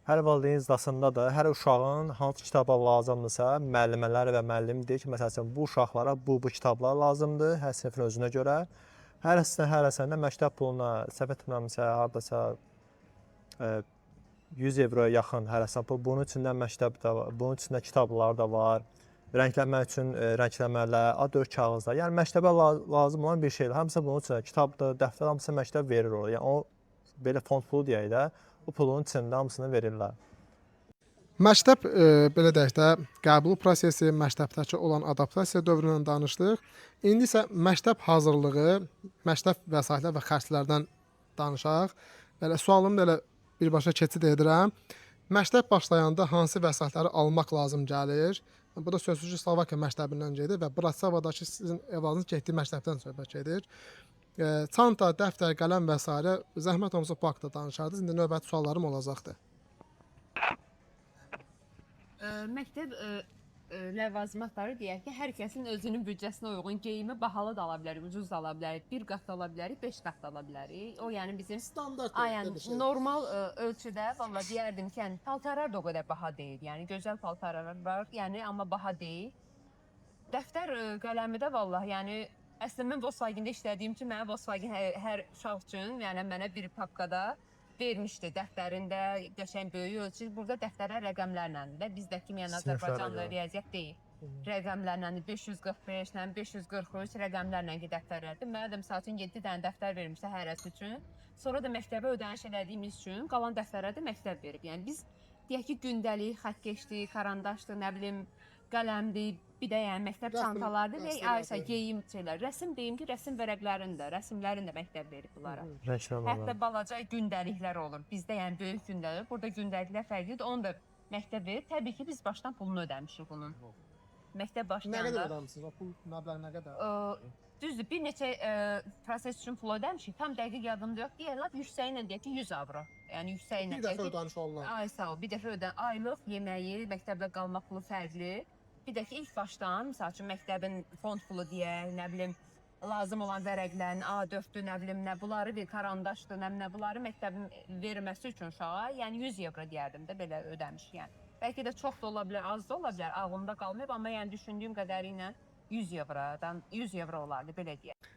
Hər valideyn icrasında da hər uşağın hansı kitablar lazımdırsa, müəllimələr və müəllim deyir ki, məsələn bu uşaqlara bu kitablar lazımdır, hər sinifin özünə görə. Hər həsəndə məktəb puluna səhv etmirəmsə, hardasa 100 evroya yaxın hərəsən pul. Bunun içində məktəb də var, bunun içində kitablar da var. Rəngləmək üçün rəngləmələr, A4 kağızlar. Yəni məktəbə lazım olan bir şeydir. Hamısı bunun içində kitabdır, dəftər, hamısı məktəb verir oraya. Yəni o belə fond pulu deyək də, o pulun içində hamısını verirlər. Məktəb belə deyək də, qəbul prosesi, məktəbdəki olan adaptasiya dövründən danışdıq. İndi isə məktəb hazırlığı, məktəb vəsaitlər və xərclərdən danışaq. Belə sualımı da elə birbaşa keçid edirəm. Məktəb başlayanda hansı vəsaitləri almaq lazım gəlir? Bu da sözsüz ki, Slovakiya məktəbindən gedir və Bratislavadakı sizin evladınız getdiyi məktəbdən söhbət gedir. Çanta, dəftər, qələm və s. zəhmət olmasa bu haqqda danışardınız. İndi növbəti suallarım olacaqdır. Məktəb ləvazimatları deyək ki, hər kəsin özünün büdcəsinə uyğun geyimi bahalı da ala bilər, ucuz da ala bilər, 1 qat da ala bilər, 5 qat da ala bilər. O yəni bizim Standart yəni normal ölçüdə valla deyərdim ki, yəni paltarlar da o qədər baha deyil. Yəni gözəl paltarlar var, yəni amma baha deyil. Dəftər qələmi də valla yəni əslində mən Volkswagen-də işlədiyim üçün mənə Volkswagen hər uşaq üçün yəni mənə bir papkada vermişdi dəftərində qəşəng böyük ölçü. Burada dəftərlər rəqəmlərlədir də. Bizdəki yəni Azərbaycanda riyaziyyat deyil. Rəqəmlərlə 545-lə 543 rəqəmlərlə ki dəftərlərdir. Mənə də məsəl üçün 7 dənə dəftər vermişdi hərəsi üçün. Sonra da məktəbə ödəniş elədiyimiz üçün qalan dəftərləri də məktəb verib. Yəni biz deyək ki, gündəlik xəttkeşlik, karandaşdır, nə bilim, qələmdir, bir də yəni məktəb çantalardır və aysa geyim şeylər. Rəsm deyim ki, rəsm rəsmlərini də məktəb verib bunlara. Hətta balaca gündəliklər olur. Bizdə yəni böyük gündəlik, burada gündəliklər fərqlidir. Onu da məktəb verir. Təbii ki, biz başdan pulunu ödəmişik bunun. Məktəb başlayanda. Nə qədər ödəmisiniz? O pul məbləği nə qədər? Düzdür, bir neçə proses üçün pul ödəmişik. Tam dəqiq yadımda yox. Deyək, yüksəyi ilə deyək ki, 100 avro. Yəni yüksəyi ilə. Bir dəfə ödəniş olunan. Ay sağ ol. Bir dəfə aylıq yeməyi, məktəbdə qalmaq pulu fərqli. Bir də ki, ilk başdan, məsəl üçün məktəbin fond pulu deyək, nə bilim, lazım olan vərəqlərin, A4-dür, nə bilim, nə bunları bir karandaşdır, nə bunları məktəbin verməsi üçün uşağa, yəni 100 evro deyərdim də belə ödəmişik. Yəni bəlkə də çox da ola bilər, az da ola bilər, ağlımda qalmayıb, amma yəni düşündüyüm qədəri ilə 100 evro olardı belə deyək.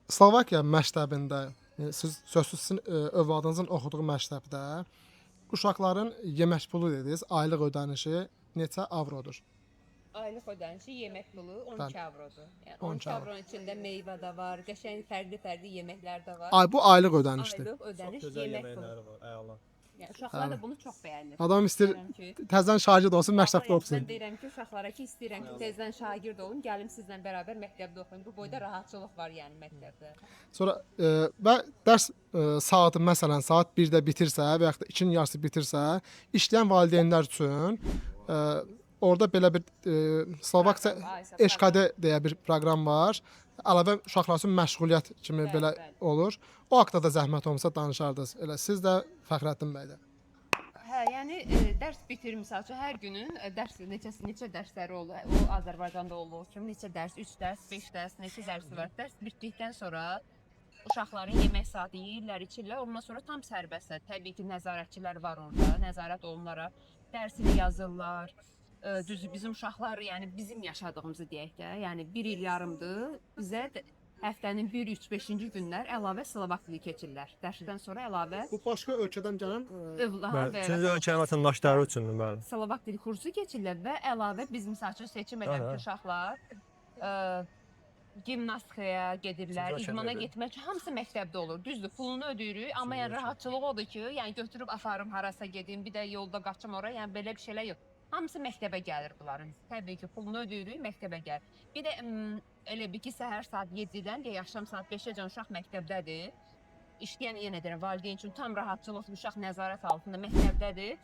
Slovakiya məktəbində, siz sözsüz sizin övladınızın oxuduğu məktəbdə uşaqların yemək pulu dediniz, aylıq ödənişi neçə avrodur? Aylıq ödənişi yemək pulu 12 avrodur. Yəni 12 12 avronun içində meyvə də var, qəşəng fərqli yeməklər də var. Ay bu aylıq ödənişdir. Aylıq ödəniş yemək pulu. Əla. Yəni uşaqlar da bunu çox bəyənir. Adam istəyir Deyirəm ki, təzədən şagird olsun, məktəbdə oxusun. Mən deyirəm ki, uşaqlara ki, istəyirəm ki, tezdən şagird olun, gəlim sizlə bərabər məktəbdə oxuyun. Bu boyda rahatçılıq var yəni məktəbdə. Sonra və dərs saatı məsələn saat 1-də bitirsə və yaxud da 2-nin yarısı bitirsə, işləyən valideynlər üçün orada belə bir Slovakca EŞKD deyə bir proqram var. Əlavə uşaqlar üçün məşğuliyyət kimi Bəli, belə bəli. olur. O haqqda da zəhmət olmasa danışardınız. Elə siz də Fəxrəddin bəy də. Hə, yəni dərs bitir məsəl üçün hər günün neçə dərsləri olur. O Azərbaycanda olur ki, neçə dərs, 3 dərs, 5 dərs, neçə dərsi var. Dərs bitdikdən sonra uşaqların yemək saatı yeyirlər, içirlər. Ondan sonra tam sərbəstdir. Təbii ki, nəzarətçilər var orada. Nəzarət onlara dərsini yazırlar. Düzdür, bizim uşaqlar, yəni bizim yaşadığımızı deyək də, yəni 1 il yarımdır. Bizə həftənin 1-3-5-ci günlər əlavə Slovak dili keçirlər. Dərsdən sonra əlavə Bu başqa ölkədən gələn övlad və Üçüncü ölkənin vətəndaşları üçündür bəli. Slovak dili kursu keçirlər və əlavə biz məsəl üçün seçim edən uşaqlar gimnastikaya gedirlər, idmana getmək üçün hamısı məktəbdə olur. Düzdür, pulunu ödəyirik, amma yəni rahatçılıq odur ki, yəni götürüb aparım harasa gedim, bir də yolda qaçım ora, yəni belə bir şeylər yox. Hamısı məktəbə gəlir bunların. Təbii ki, pulunu ödəyirik, məktəbə gəlir. Bir də elə bir ki, səhər saat 7-dən deyə axşam saat 5-əcən uşaq məktəbdədir. İşləyən yenə deyirəm, valideyn üçün tam rahatçılıqlı uşaq nəzarət altında məktəbdədir.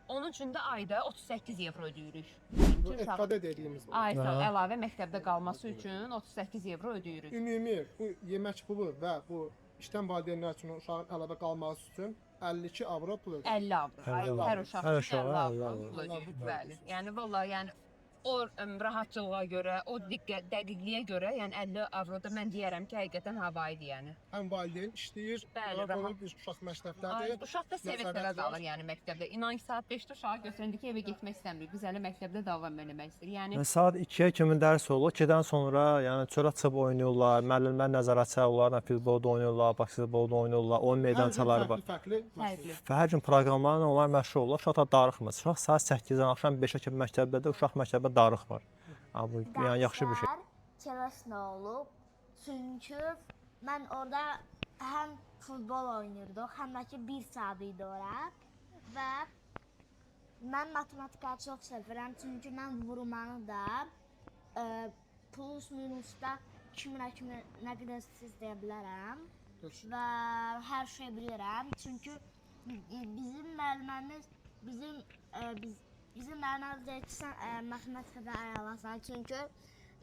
Onun üçün də ayda 38 evro ödəyirik. bu EŞKD dediyimiz. Ayda əlavə məktəbdə qalması üçün 38 evro ödəyirik. Ümumi bu yemək pulu və bu işdən valideynlər üçün uşağın əlavə qalması üçün 52 avro pul ödəyir. 50 avro. 50 avro. Hər uşaq Hər üçün uşağa 50 avro 50 avro. pul ödəyirik. Bəli. Yəni vallahi yəni o rahatçılığa görə, o dəqiqliyə görə, yəni 50 avro da mən deyərəm ki, həqiqətən havayıdır yəni. Həm valideyn işləyir, Bəli, rahat rahat. bir uşaq məktəbdədir. Uşaq da sevə-sevə qalır yəni məktəbdə. İnan ki, saat 5-də uşağı götürəndə ki, evə getmək istəmir. Biz hələ məktəbdə davam eləmək istəyir. Yəni Saat 2-yə kimi dərs olur. 2-dən sonra yəni çölə çıxıb oynayırlar, müəllimlər nəzarət çalırlar, futbolda oynayırlar, basketbolda oynayırlar, oyun meydançaları var. Fərqli. fərqli. Və hər gün proqramlarla onlar məşğul olurlar. Uşaqlar darıxmır. Uşaq saat 8-dən axşam 5-ə kimi məktəbdədir, uşaq məktəbdə darıxmır. Bu yəni yaxşı bir şey. Kəlas nə olub? Çünki mən orada həm futbol oynayırdıq, həm də ki 1 saat idi ora və Mən matematikanı çox sevirəm, çünki mən vurmanı da plus minusda 2000 nə qədər siz deyə bilərəm və hər şey bilirəm. Çünki bizim müəllimimiz bizim müəllimimiz deyir ki, sən matematikada ayalasan. Çünki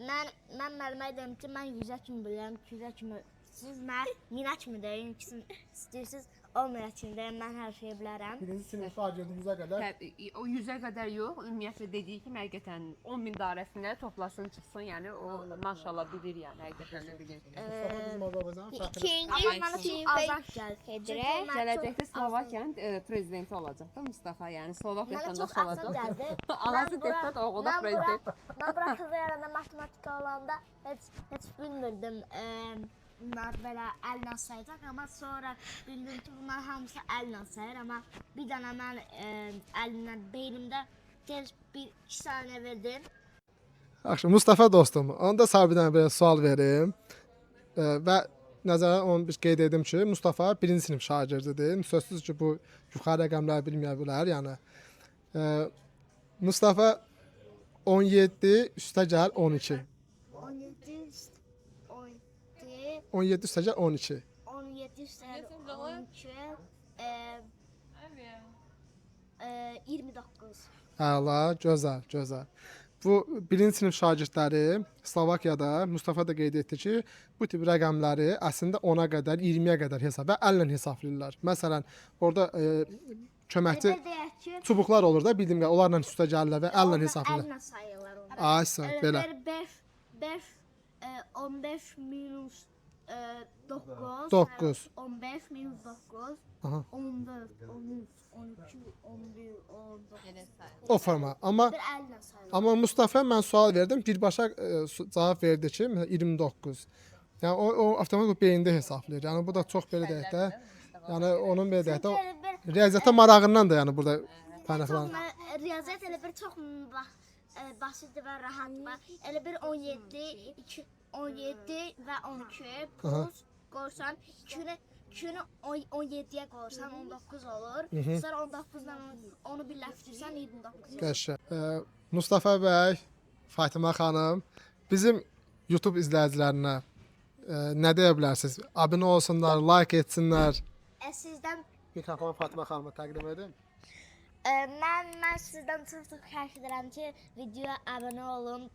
mən müəllimə dedim ki, mən 100-ə kimi bilirəm, 200-ə kimi. Siz mən 1000-ə kimi deyin, ikisini istəyirsiniz. 10.000 kimi deyim, mən hər şeyi bilərəm. Birinci sinif şagirdimizə qədər O 100-ə qədər yox, ümumiyyətlə dediyi kimi həqiqətən 10.000 dairəsində toplasın, çıxsın. Yəni o maşallah bilir yəni, həqiqətən də bilir. bizim Azərbaycanın fəxri. İkinci Mənə çox azad gəlir. Gələcəkdə Slovakiyanın prezidenti olacaq da Mustafa, yəni Slovakiyada Mənə da çox azad olacaq. gəldi. Anası deputat, oğlu da prezident. Mən bura qızlarla matematika olanda heç bilmirdim. Bunlar belə əllə sayacaq, amma sonra bildim ki, bunlar hamısı əllə sayır, amma bir dənə mən əlimlə, beynimdə bir 2 saniyə verdim. Yaxşı, Mustafa dostum, onda Sabidən belə sual verim. Və nəzərə onu bir qeyd edim ki, Mustafa 1-ci sinif şagirdidir. Sözsüz ki, bu yuxarı rəqəmləri bilməyə bilər, yəni. Mustafa 17 üstə gəl 12. 17 üstə gəl 12. 17 üstəgəl 12, 29. Əla, gözəl, gözəl. Bu 1-ci sinif şagirdləri Slovakiyada Mustafa da qeyd etdi ki, bu tip rəqəmləri əslində 10-a qədər, 20-yə qədər hesab və əllə hesablayırlar. Məsələn, orada köməkçi Deyək ki, çubuqlar olur da, bildiyim qədər, onlarla üstə gəlirlər və əllə hesablayırlar. əllə sayırlar onu. Ay sən, belə. 15 minus 9. 9. 15 minus 9. Aha. 14, 13, 12, 11, 19. O forma. Amma Bir əllə sayırlar. Amma Mustafa mən sual verdim, birbaşa cavab verdi ki, 29. Yəni o avtomatik beyində hesablayır. Yəni bu da çox belə deyək də, yəni onun belə deyək də riyaziyyata marağından da yəni burada qaynaqlanır. Riyaziyyat elə bir çox basit və rahat. Elə bir 17 və 12 plus qoysan 2-ni 17-yə qoysan 19 olur. Sonra 19-dan onu birləşdirsən 29. Qəşəng. Mustafa bəy, Fatimə xanım, bizim YouTube izləyicilərinə nə deyə bilərsiniz? Abunə olsunlar, like etsinlər. Sizdən Mikrofonu Fatimə xanıma təqdim edin. mən sizdən çox xahiş edirəm ki, videoya abunə olun.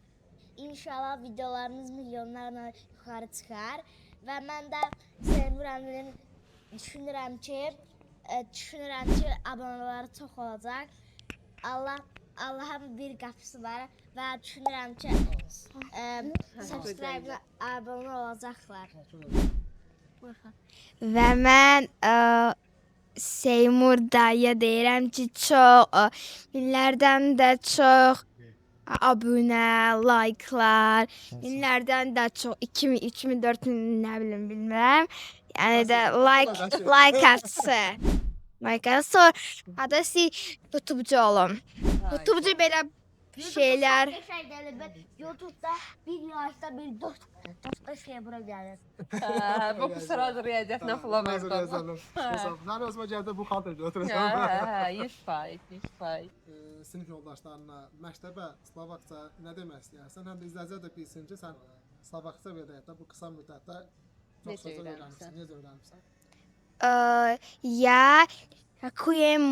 İnşallah videolarınız milyonlarla yuxarı çıxar və mən də Seymur əminin düşünürəm ki, abunələri çox olacaq. Allahın bir qapısı var və düşünürəm ki, subscribe-la abunə olacaqlar. Və mən Seymur dayıya deyirəm ki, minlərdən də çox abunə, like'lar, minlərdən də çox 2000, 3000, 4000 nə bilim bilmirəm. Yəni də like atsın. Like atsın. Hada siz YouTube'cu olun. YouTube'cu belə şeylər. YouTube'da bir yayda bir 4 şey bura gəlir. Bu sırada riyaziyyatla pula verdim. Sən özümə gəldə bu xatır götürürsən. 100%. Sinif yoldaşlarına məktəbə Slovakça nə demək istəyirsən? Həm də izləyicilər də bilsin ki, sən Slovakça verəndə bu qısa müddətdə çox sözlər öyrənmisən. Necə öyrənmisən? Ja ďakujem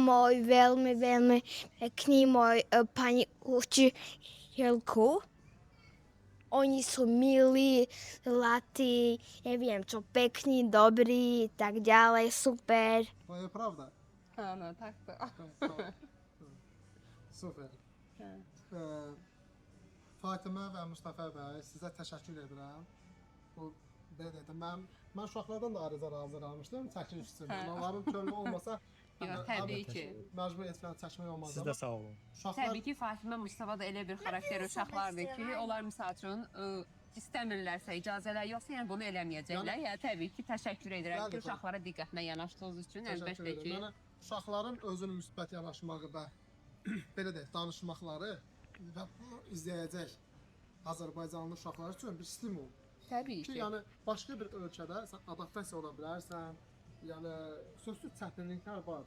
veľmi pekný môj pani učiteľku. Oni sú milí, zlatí, neviem čo, pekní, dobrí, tak ďalej, super. To je pravda. No tak to. Super. Fatimə və Mustafa bəy, sizə təşəkkür edirəm. Bu belə dedim, mən uşaqlardan da ayrıca razılaşmışdım, çəkiliş üçün. Onların könlü olmasa Yox, təbii ki. Məcbur etməni çəkmək olmaz. Siz də sağ olun. Uşaqlar Təbii ki, Fatimə Mustafa da elə bir xarakter uşaqlardır ki, onlar misal üçün istəmirlərsə, icazələr yoxsa, yəni bunu eləməyəcəklər. Yəni təbii ki, təşəkkür edirəm ki, uşaqlara diqqətlə yanaşdığınız üçün. Əlbəttə ki, Mənə uşaqların özünün müsbət yanaşmağı və belə deyək, danışmaqları və bunu izləyəcək Azərbaycanlı uşaqlar üçün bir stimul. təbii Ki, ki. yəni başqa bir ölkədə sən adaptasiya ola bilərsən, Yəni sözsüz çətinliklər var.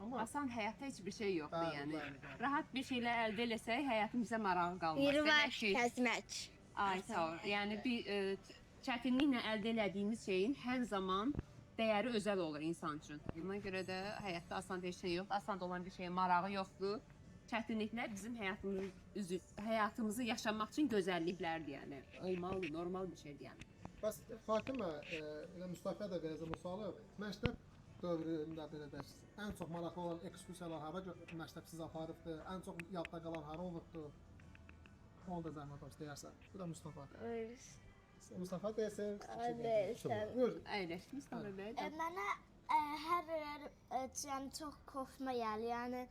Amma Asan həyatda heç bir şey yoxdur Bəli, yəni. bəli, bəli. Rahat bir şeylər əldə eləsək həyatımıza marağı qalmaz. Biri var Demək ki, kəsmək. ay sağ ol. Yəni bir çətinliklə əldə elədiyimiz şeyin hər zaman dəyəri özəl olur insan üçün. Buna görə də həyatda asan bir şey yoxdur. Asan olan bir şeyə marağı yoxdur. Çətinliklər bizim həyatımızı yaşamaq üçün gözəlliklərdir yəni. Olmalı, normal bir şeydir yəni. bəs Fatimə, elə Mustafa da verəcəm bu sualı. Məktəb dövründə belə deyək, ən çox maraqlı olan ekskursiyalar hara məktəb sizi aparıbdı? Ən çox yadda qalan hara olubdu? Onu da zəhmət olsun deyərsən. Bu da Mustafa. Mustafa deyəsən. Deyirsən. Buyur. Əyləş Mustafa bəy. Mənə hər yəni çox xoşuma gəlir. Yəni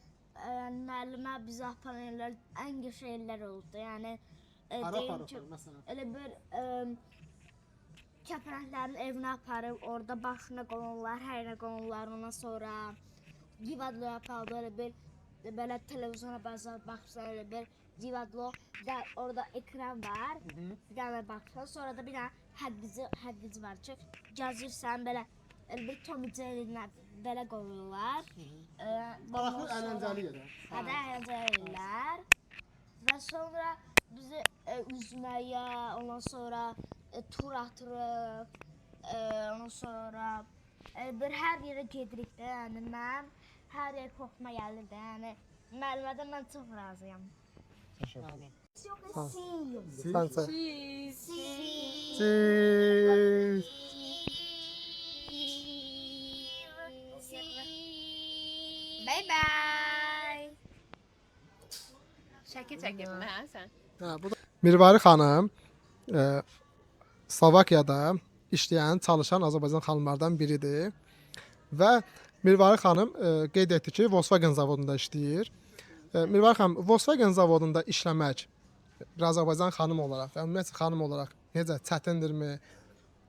müəllimə bizə aparanlar ən gözəl yerlər oldu. Yəni Hara deyim ki, aparıbdı məsələn? elə bir kəpənəklərin evinə aparıb, orada başına qonurlar, hər yerə qonurlar. Ondan sonra divadlı apardı, elə bir belə televizyona baxırsan, elə bir divadlı da orada ekran var. Bir dənə baxırsan, sonra da bir dənə həddici var ki, gəzirsən belə elə bir Tom Jerry'lə belə qoyurlar. Maraqlı əyləncəli yerə. Hədə əyləncələr. Və sonra bizi üzməyə, ondan sonra tur atırıq, ondan sonra bir hər yerə gedirik də, yəni mən hər yer xoşuma gəlir də, yəni müəllimədən mən çox razıyam. Sənsə. Bye bye. Şəkil çəkirsən hə sən? Bu da Mirvari xanım Slovakiyada işləyən, çalışan Azərbaycan xanımlardan biridir. Və Mirvari xanım qeyd etdi ki, Volkswagen zavodunda işləyir. Mirvari xanım, Volkswagen zavodunda işləmək bir Azərbaycan xanım olaraq və ümumiyyətlə xanım olaraq necə çətindirmi?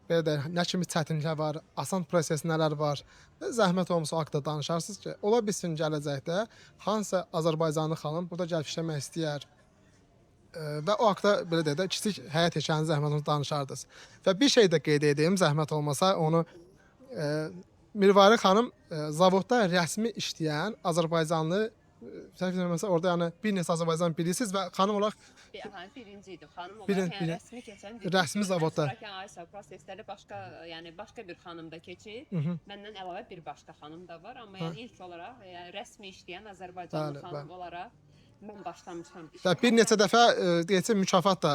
Belə də nə kimi çətinliklər var, asan proses nələr var? Zəhmət olmasa o haqqda danışarsınız ki, ola bilsin gələcəkdə hansısa Azərbaycanlı xanım burada gəlib işləmək istəyər və o haqqda belə deyək də kiçik həyat hekayəni zəhmət olmasa danışardınız. Və bir şey də qeyd edeyim, zəhmət olmasa onu Mirvari xanım zavodda rəsmi işləyən Azərbaycanlı səhv etmirəmsə orada yəni bir neçə Azərbaycan bilirsiniz və xanım olaraq Birinci idi. Xanım Birin- olaraq yəni rəsmi keçən Rəsmi zavodda. Sonrakı aysa prosesləri başqa, yəni başqa bir xanım da keçib. Məndən əlavə bir başqa xanım da var, amma yəni ilk olaraq yəni rəsmi işləyən Azərbaycanlı Bəli, xanım bəli. olaraq mən başlamışam. və bir neçə dəfə deyəcək mükafat da,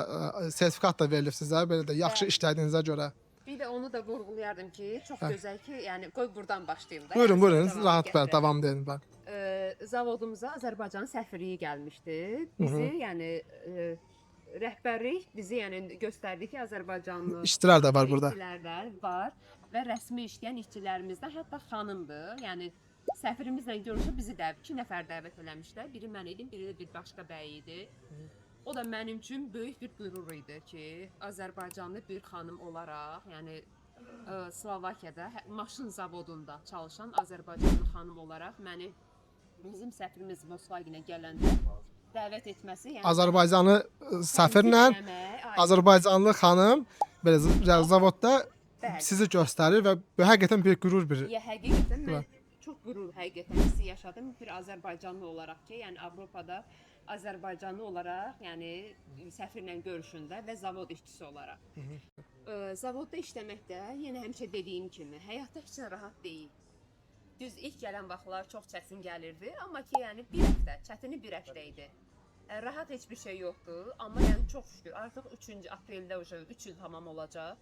sertifikat da verilib sizə belə də yaxşı Bəli. işlədiyinizə görə. Bir də onu da vurğulayardım ki, çox gözəl ki, yəni qoy buradan başlayım da. Buyurun, yəni buyurun, sonra rahat gətirək. ver, davam edin. Bəli. Zavodumuza Azərbaycan səfirliyi gəlmişdi. Bizi yəni rəhbərlik bizi yəni göstərdi ki, Azərbaycanlı İşçilər də var burada. işçilər də var və rəsmi işləyən işçilərimizdən hətta xanımdır. Yəni səfirimizlə görüşüb bizi də 2 nəfər dəvət eləmişlər. Biri mən idim, biri də bir başqa bəy idi. O da mənim üçün böyük bir qürur idi ki, Azərbaycanlı bir xanım olaraq, yəni Slovakiyada maşın zavodunda çalışan Azərbaycanlı xanım olaraq məni bizim səfirimiz Volkswagen-ə gələndə dəvət etməsi, yəni Azərbaycanlı səfirlə Azərbaycanlı xanım belə zavodda Bəli. sizi göstərir və bu həqiqətən bir qürur bir. Ya həqiqətən Var. mən çox qürur həqiqətən hissi yaşadım bir Azərbaycanlı olaraq ki, yəni Avropada Azərbaycanlı olaraq, yəni səfirlə görüşündə və zavod işçisi olaraq. Zavodda işləməkdə yenə həmişə dediyim kimi həyatda heç nə rahat deyil. Düz ilk gələn vaxtlar çox çətin gəlirdi, amma ki, yəni bir həftə, çətini bir həftə idi. Rahat heç bir şey yoxdur, amma yəni çox şükür artıq 3-cü apreldə 3 il tamam olacaq.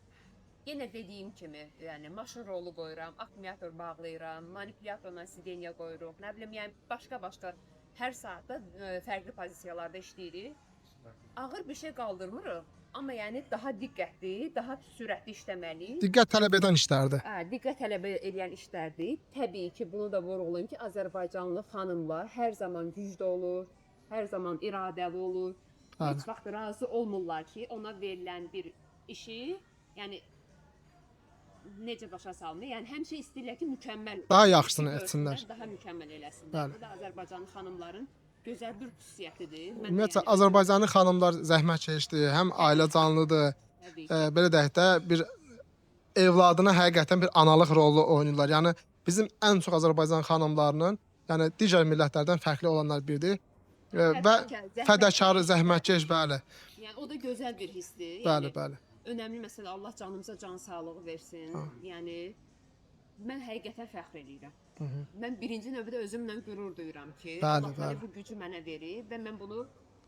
Yenə dediyim kimi, yəni maşın rolu qoyuram, akkumulyator bağlayıram, manipulyatorla sidenya qoyuruq, nə bilim, yəni başqa hər saatda fərqli pozisiyalarda işləyirik. Ağır bir şey qaldırmırıq, amma yəni daha diqqətli, daha sürətli işləməliyik. Diqqət tələb edən işlərdir. Diqqət tələb edən işlərdir. Təbii ki, bunu da vurğulayım ki, Azərbaycanlı xanımlar hər zaman güclü olur, hər zaman iradəli olur. Heç vaxt razı olmurlar ki, ona verilən bir işi, yəni necə başa salınır? Yəni həmişə istəyirlər ki, mükəmməl Daha yaxşısını görsünlər, etsinlər. daha mükəmməl eləsinlər. Bəli. Bu da Azərbaycanlı xanımların gözəl bir xüsusiyyətidir. Mən də Ümumiyyətlə yəni- Azərbaycanlı xanımlar zəhmət çəkdi, həm ailə canlıdır. Təbii ki. Belə deyək də bir evladına həqiqətən bir analıq rolu oynayırlar. Yəni bizim ən çox Azərbaycan xanımlarının, yəni digər millətlərdən fərqli olanlar biridir. Və fədakar, zəhmətkeş, bəli. Yəni o da gözəl bir hissdir. Bəli, Yəni bəli. önəmli məsələ Allah canımıza can sağlığı versin. Yəni mən həqiqətən fəxr edirəm. Mən birinci növbədə özümlə qürur duyuram ki, Bəli, Allah bəli. mənə bu gücü mənə verib və mən bunu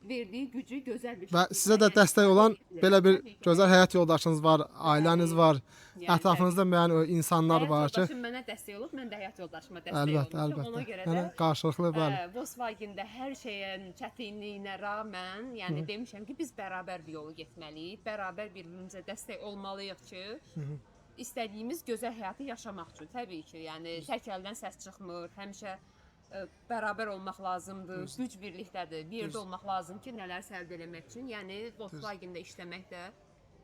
verdiyi gücü gözəl bir Və şəkildə sizə də dəstək olan belə bir gözəl həyat yoldaşınız var, ailəniz var, Yəni, ətrafınızda müəyyən o insanlar var ki, Yoldaşım mənə dəstək olub, mən də həyat yoldaşıma dəstək əlbəttə, olmuşam. Ona əlbəttə. görə Yəni də qarşılıqlı bəli. Volkswagen-də hər şeyin çətinliyinə rəğmən, yəni demişəm ki, biz bərabər bir yolu getməliyik, bərabər bir-birimizə dəstək olmalıyıq ki, istədiyimiz gözəl həyatı yaşamaq üçün. Təbii ki, yəni tək əldən səs çıxmır, həmişə bərabər olmaq lazımdır, güc birlikdədir, bir yerdə olmaq lazımdır ki, nələrsə əldə etmək üçün. Yəni Volkswagen-də işləmək də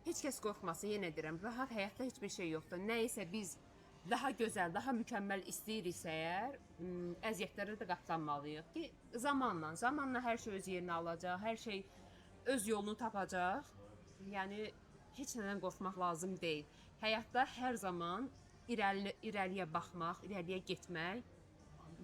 heç kəs qorxmasın, yenə deyirəm, rahat həyatda heç bir şey yoxdur. Nə isə biz daha gözəl, daha mükəmməl istəyiriksə əgər, əziyyətlərə də qatlanmalıyıq ki, zamanla hər şey öz yerini alacaq, hər şey öz yolunu tapacaq. Yəni heç nədən qorxmaq lazım deyil. Həyatda hər zaman irəliyə baxmaq, irəliyə getmək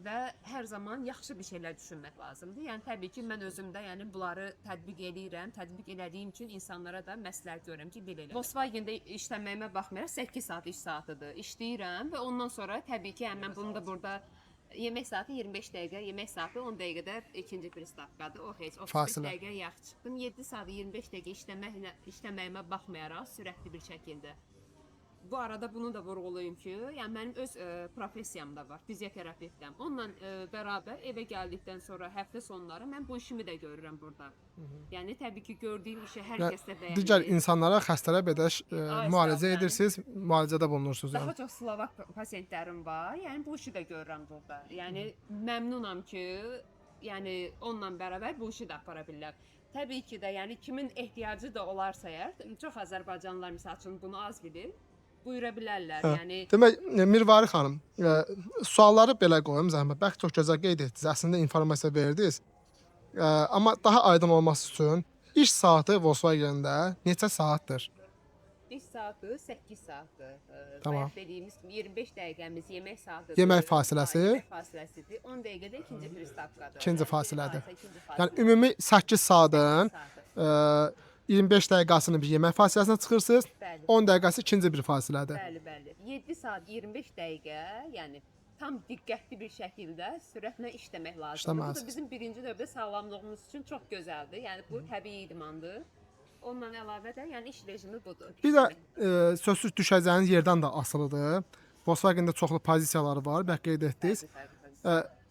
və hər zaman yaxşı bir şeylər düşünmək lazımdır. Yəni təbii ki, mən özümdə yəni bunları tətbiq edirəm. Tətbiq elədiyim üçün insanlara da məsləhət görürəm ki, belə elə. Volkswagen-də işləməyimə baxmayaraq 8 saat iş saatıdır. İşləyirəm və ondan sonra təbii ki, mən bunu da burada yemək saatı 25 dəqiqə, yemək saatı 10 dəqiqədə ikinci pristavkadır. O heç 35 Fasilə. dəqiqə yağ çıxdım. 7 saat 25 dəqiqə işləməyimə baxmayaraq sürətli bir şəkildə. Bu arada bunu da vurğulayım ki, yəni mənim öz professiyam da var, fizioterapevtəm. Onunla bərabər evə gəldikdən sonra həftə sonları mən bu işimi də görürəm burada. Yəni təbii ki, gördüyüm işi hər kəs də bəyənir. Digər insanlara xəstələr bedəş müalicə edirsiniz, müalicədə bulunursunuz. Daha Yəni. çox Slovak pasiyentlərim var. Yəni bu işi də görürəm burada. Yəni məmnunam ki, yəni onunla bərabər bu işi də apara bilirlər. Təbii ki də, yəni kimin ehtiyacı da olarsa əgər, çox Azərbaycanlılar məsəl üçün bunu az bilir. Buyura bilərlər. Yəni Demək, Mirvari xanım, sualları belə qoyum zəhmət. Bəlkə çox gözəl qeyd etdiniz, əslində informasiya verdiniz. Amma daha aydın olması üçün iş saatı Volkswagen-də neçə saatdır? iş saatı 8 saatdır. Tamam. Bayaq dediyimiz kimi 25 dəqiqəmiz yemək saatidir. Yemək fasiləsi? Yemək fasiləsidir. 10 dəqiqədə ikinci pristavkadır. İkinci fasilədir. İkinci Yəni fasilə. ümumi 8 saatın saatı. 25 dəqiqəsini bir yemək fasiləsinə çıxırsınız, Bəli. 10 dəqiqəsi ikinci bir fasilədir. Bəli. 7 saat 25 dəqiqə, yəni tam diqqətli bir şəkildə sürətlə işləmək lazımdır. Bu İşləməlisiniz. da bizim birinci növbədə sağlamlığımız üçün çox gözəldir. Yəni bu təbii idmandır. Ondan əlavə də yəni iş rejimi budur. Bir də sözsüz düşəcəyiniz yerdən də asılıdır. Volkswagen-də çoxlu pozisiyaları var, bəlkə qeyd etdiniz.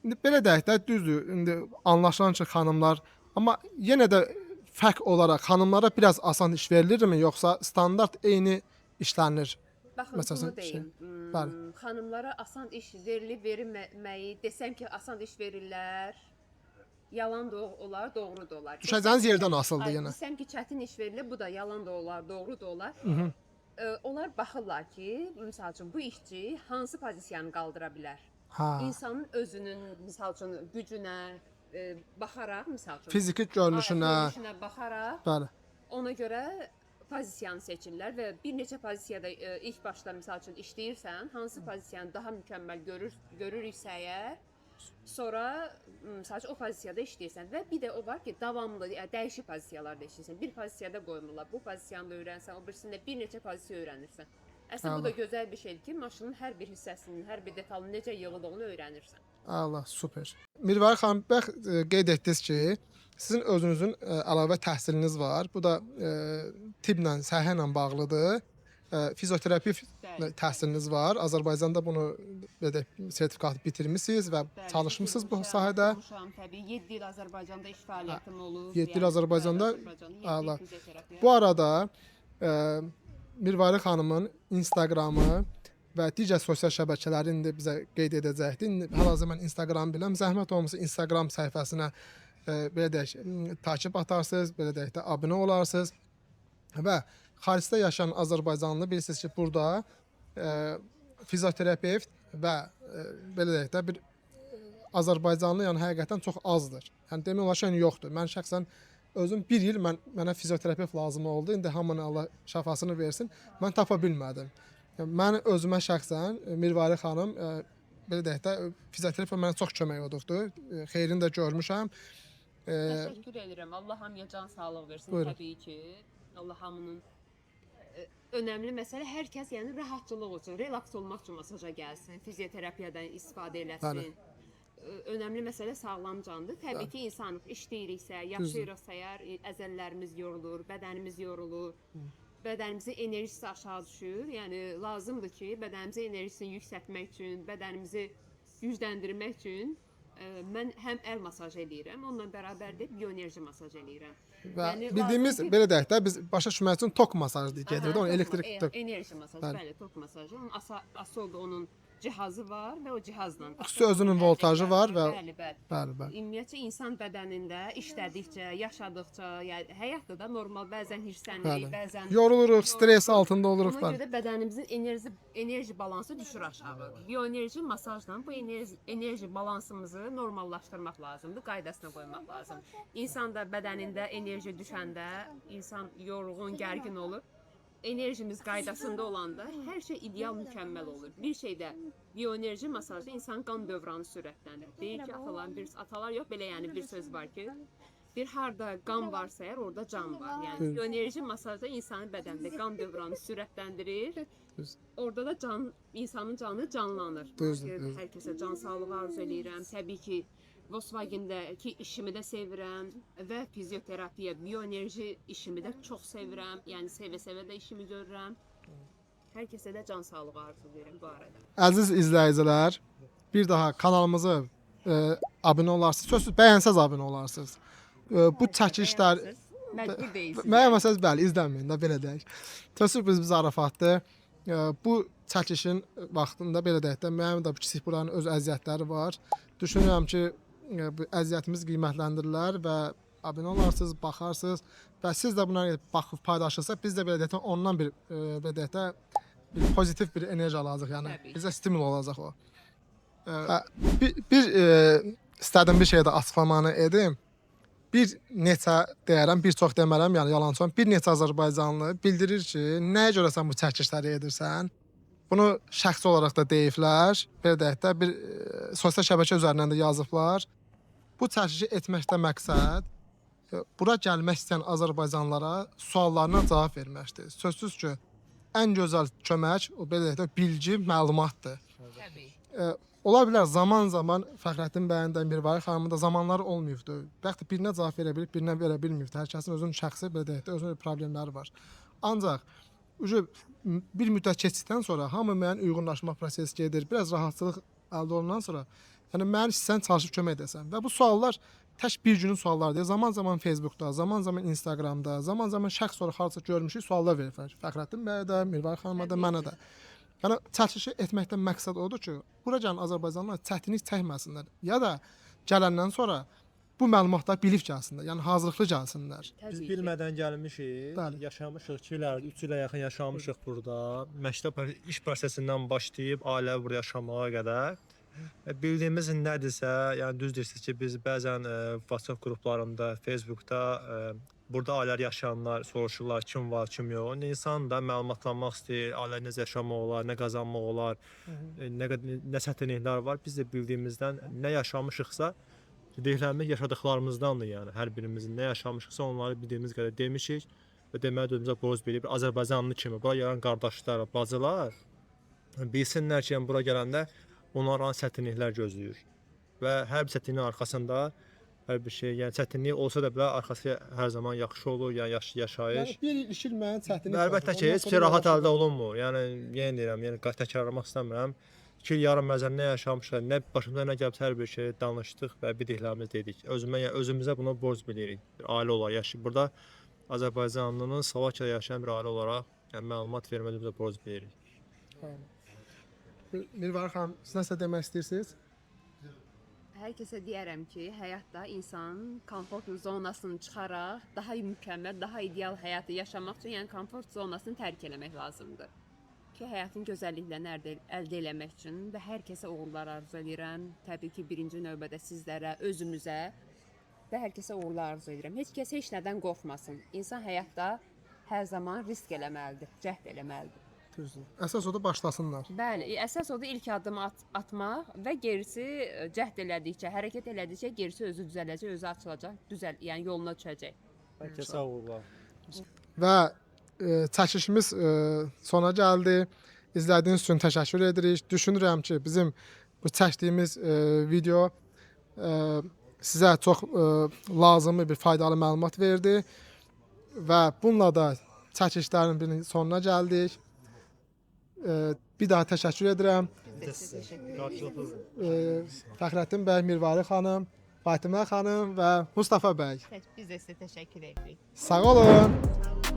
İndi belə deyək də, düzdür. İndi anlaşılan ki, xanımlar, amma yenə də fərq olaraq xanımlara biraz asan iş verilirmi, yoxsa standart eyni işlənir? Baxın, Məsələn, bunu deyim. bəli. Xanımlara asan iş verilib, verilməyi desəm ki, asan iş verirlər. Yalan da olar, doğru da olar. Düşəcəyiniz yerdən asılıdır Ay, yenə. desəm ki, çətin iş verilir, bu da yalan da olar, doğru da olar. Onlar baxırlar ki, məsəl üçün bu işçi hansı pozisiyanı qaldıra bilər? Ha. İnsanın özünün məsəl üçün gücünə baxaraq, məsəl üçün Fiziki görünüşünə, görünüşünə baxaraq bəli. ona görə pozisiyanı seçirlər və bir neçə pozisiyada ilk başda məsəl üçün işləyirsən, hansı pozisiyanı daha mükəmməl görürüksə əgər, sonra məsəl üçün o pozisiyada işləyirsən və bir də o var ki, davamlı dəyişik pozisiyalarda işləyirsən. Bir pozisiyada qoymurlar. Bu pozisiyanı da öyrənsən, o birisində bir neçə pozisiya öyrənirsən. Əslində bu da gözəl bir şeydir ki, maşının hər bir hissəsinin, hər bir detalının necə yığıldığını öyrənirsən. Allah, super. Mirvari xanım, qeyd etdiniz ki, sizin özünüzün əlavə təhsiliniz var. Bu da tibblə, səhiyyə ilə bağlıdır. Fizioterapi təhsiliniz var. Azərbaycanda bunu belə sertifikatı bitirmisiniz və çalışmısınız bu sahədə. Təbii 7 il Azərbaycanda iş fəaliyyətim olub. 7 il Azərbaycanda. Allah. Allah. Bu arada Mirvari xanımın Instagramı və digər sosial şəbəkələrini də bizə qeyd edəcəkdir. Hal-hazırda mən Instagram biləm. Zəhmət olmasa Instagram səhifəsinə belə deyək, takib atarsınız, belə deyək də abunə olarsınız. Və xaricdə yaşayan Azərbaycanlı bilirsiniz ki, burada fizioterapevt və belə deyək də bir Azərbaycanlı yəni həqiqətən çox azdır. Yəni demək olar ki, yoxdur. Mən şəxsən özüm 1 il mənə fizioterapevt lazım oldu. İndi hamının Allah şəfasını versin. Mən tapa bilmədim. Mən özümə şəxsən Mirvari xanım belə deyək də fizioterapiya mənə çox kömək olduqdur. Xeyrini də görmüşəm. Təşəkkür edirəm. Allah hamıya can sağlıq versin. Buyurun. Təbii ki, Allah hamının önəmli məsələ hər kəs yəni rahatçılıq üçün, relaks olmaq üçün masaja gəlsin, fizioterapiyadan istifadə eləsin. Bəli. Önəmli məsələ sağlam candır. Təbii ki, insan işləyiriksə, yaşayırıqsa, əgər əzələlərimiz yorulur, bədənimiz yorulur, bədənimizin enerjisi aşağı düşür. Yəni lazımdır ki, bədənimizin enerjisini yüksəltmək üçün, bədənimizi gücləndirmək üçün mən həm əl masaj eləyirəm, onunla bərabər də bioenerji masaj eləyirəm. Və Yəni bildiyimiz lazım ki- belə deyək də biz başa düşmək üçün tok masaj deyirik. Gedirdi onun elektrik tok. enerji masajı, Bəli. bəli, tok masajı. Onun asıl da onun cihazı var və o cihazla. Xüsusi özünün voltajı var və Bəli, bəli. bəli, bəli. Ümumiyyətcə insan bədənində işlədikcə, yaşadıkca, yəni həyatda da normal bəzən Bəli. hirslənirik, bəzən Yoruluruq, stres altında oluruq Ona bəli. görə bədənimizin enerji balansı düşür aşağı. Bioenerji masajla bu enerji balansımızı normallaşdırmaq lazımdır, qaydasına qoymaq lazımdır. İnsan da bədənində enerji düşəndə insan yorğun, gərgin olur. Enerjimiz qaydasında olanda hər şey ideal, mükəmməl olur. Bir şey də bioenerji masajda insan qan dövranı sürətlənir. Deyir ki, atalar yox, belə yəni bir söz var ki, bir harda qan varsa əgər orada can var. Yəni bioenerji masajda insanın bədənində qan dövranı sürətləndirir. Orada da insanın canı canlanır. Düzdür, düzdür. Hər kəsə can sağlığı arzu eləyirəm. Təbii ki, Volkswagen-dəki işimi də sevirəm və fizioterapiya, bioenerji işimi də çox sevirəm. Yəni sevə-sevə də işimi görürəm. Hər kəsə də can sağlığı arzu edirəm bu arada. Əziz izləyicilər, bir daha kanalımızı abunə olarsınız. Sözsüz bəyənsəz abunə olarsınız. Bu çəkilişlər Məcbur deyilsiniz. Məlumatsız bəli, izləməyin də belə deyək. Təəssüf biz zarafatdır. Bu çəkilişin vaxtında belə deyək də mənim də bu kiçik buranın öz əziyyətləri var. Düşünürəm ki, bu əziyyətimiz qiymətləndirilər və abunə olarsınız, baxarsınız və siz də buna baxıb paylaşırsa biz də belə deyək də ondan belə deyək də bir pozitiv bir enerji alacaq, yəni Təbii. bizə stimul olacaq o. Bir istədim bir şeydə açıqlamanı edim. Bir neçə deyərəm, bir çox demərəm, yəni yalançı. Bir neçə Azərbaycanlı bildirir ki, nəyə görə sən bu çəkilişləri edirsən? Bunu şəxsi olaraq da deyiblər. Belə deyək də bir sosial şəbəkə üzərindən də yazıblar. Bu çəkilişi etməkdə məqsəd bura gəlmək istəyən Azərbaycanlılara suallarına cavab verməkdir. Sözsüz ki, ən gözəl kömək o belə deyək də bilgi, məlumatdır. Təbii. Ola bilər zaman-zaman Fəxrəddin bəyin də Mirvari xanımın da zamanları olmayıbdı. Bəxtə birinə cavab verə bilib, birinə verə bilməyibdi. Hər kəsin özünün şəxsi belə deyək də özünün problemləri var. Ancaq bir müddət keçdikdən sonra hamı müəyyən uyğunlaşma prosesi gedir. Biraz rahatçılıq əldə olundan sonra yəni mən istəsən çalışıb kömək edəsən. Və bu suallar tək bir günün sualları deyil. Zaman-zaman Facebookda, zaman-zaman Instagramda, zaman-zaman şəxs olaraq harca görmüşük suallar verirlər. Fəxrəddin bəyə də, Mirvari xanıma da, mənə də. Yəni çəkilişi etməkdən məqsəd odur ki, bura gələn Azərbaycanlılar çətinlik çəkməsinlər. Ya da gələndən sonra bu məlumatları bilib gəlsinlər. Yəni hazırlıqlı gəlsinlər. Biz Təbii ki. bilmədən gəlmişik. Bəli. Yaşamışıq 2 il, 3 ilə yaxın yaşamışıq burada. Məktəb iş prosesindən başlayıb ailə burada yaşamağa qədər. Bildiyimiz nədirsə, yəni düz deyirsiniz ki, biz bəzən WhatsApp qruplarında, Facebookda burada ailələr yaşayanlar soruşurlar kim var, kim yox. İnsan da məlumatlanmaq istəyir, ailə necə yaşamaq olar, nə qazanmaq olar, nə çətinliklər var. Biz də bildiyimizdən nə yaşamışıqsa, dediklərimiz yaşadıqlarımızdandır, yəni hər birimizin nə yaşamışıqsa onları bildiyimiz qədər demişik və deməli də özümüzə borc bilib Azərbaycanlı kimi bura gələn qardaşlar, bacılar bilsinlər ki, yəni bura gələndə onların çətinliklər gözləyir və hər bir çətinliyin arxasında hər bir şey, yəni çətinlik olsa da belə arxası hər zaman yaxşı olur, yəni yaşayış. Yəni bir il, 2 il mənim çətinlik. Əlbəttə ki, heç bir rahat əldə olunmur. Yəni yenə deyirəm, yəni təkrarlamaq istəmirəm. 2 il yarım məzəndə nə yaşamışıq, nə başımıza nə gəlibsə hər bir şey danışdıq və bildiklərimizi dedik. Özümüzə buna borc bilirik. Bir ailə olaraq yaşayıb burada Azərbaycanlının Slovakiyada yaşayan bir ailə olaraq yəni məlumat verməyimizə borc bilirik. Mirvari xanım, siz nəsə demək istəyirsiniz? Hər kəsə deyərəm ki, həyatda insan komfort zonasını çıxaraq daha mükəmməl, daha ideal həyatı yaşamaq üçün, yəni komfort zonasını tərk etmək lazımdır. Ki həyatın gözəlliklərini əldə etmək üçün və hər kəsə uğurlar arzu edirəm. Təbii ki, birinci növbədə sizlərə, özümüzə və hər kəsə uğurlar arzu edirəm. Heç kəs heç nədən qorxmasın. İnsan həyatda hər zaman risk eləməlidir, cəhd eləməlidir. Düzdür. Əsas odur başlasınlar. Bəli, əsas odur ilk addımı atmaq və gerisi cəhd elədikcə, hərəkət elədikcə gerisi özü düzələcək, özü açılacaq, yəni yoluna düşəcək. Bəlkə sağ olun. Və çəkilişimiz sona gəldi. İzlədiyiniz üçün təşəkkür edirik. Düşünürəm ki, bizim bu çəkdiyimiz video sizə çox lazımlı bir faydalı məlumat verdi və bununla da çəkilişlərin birinin sonuna gəldik. Bir daha təşəkkür edirəm. Fəxrəddin bəy, Mirvari xanım, Fatimə xanım və Mustafa bəy. Biz də sizə təşəkkür edirik. Sağ olun.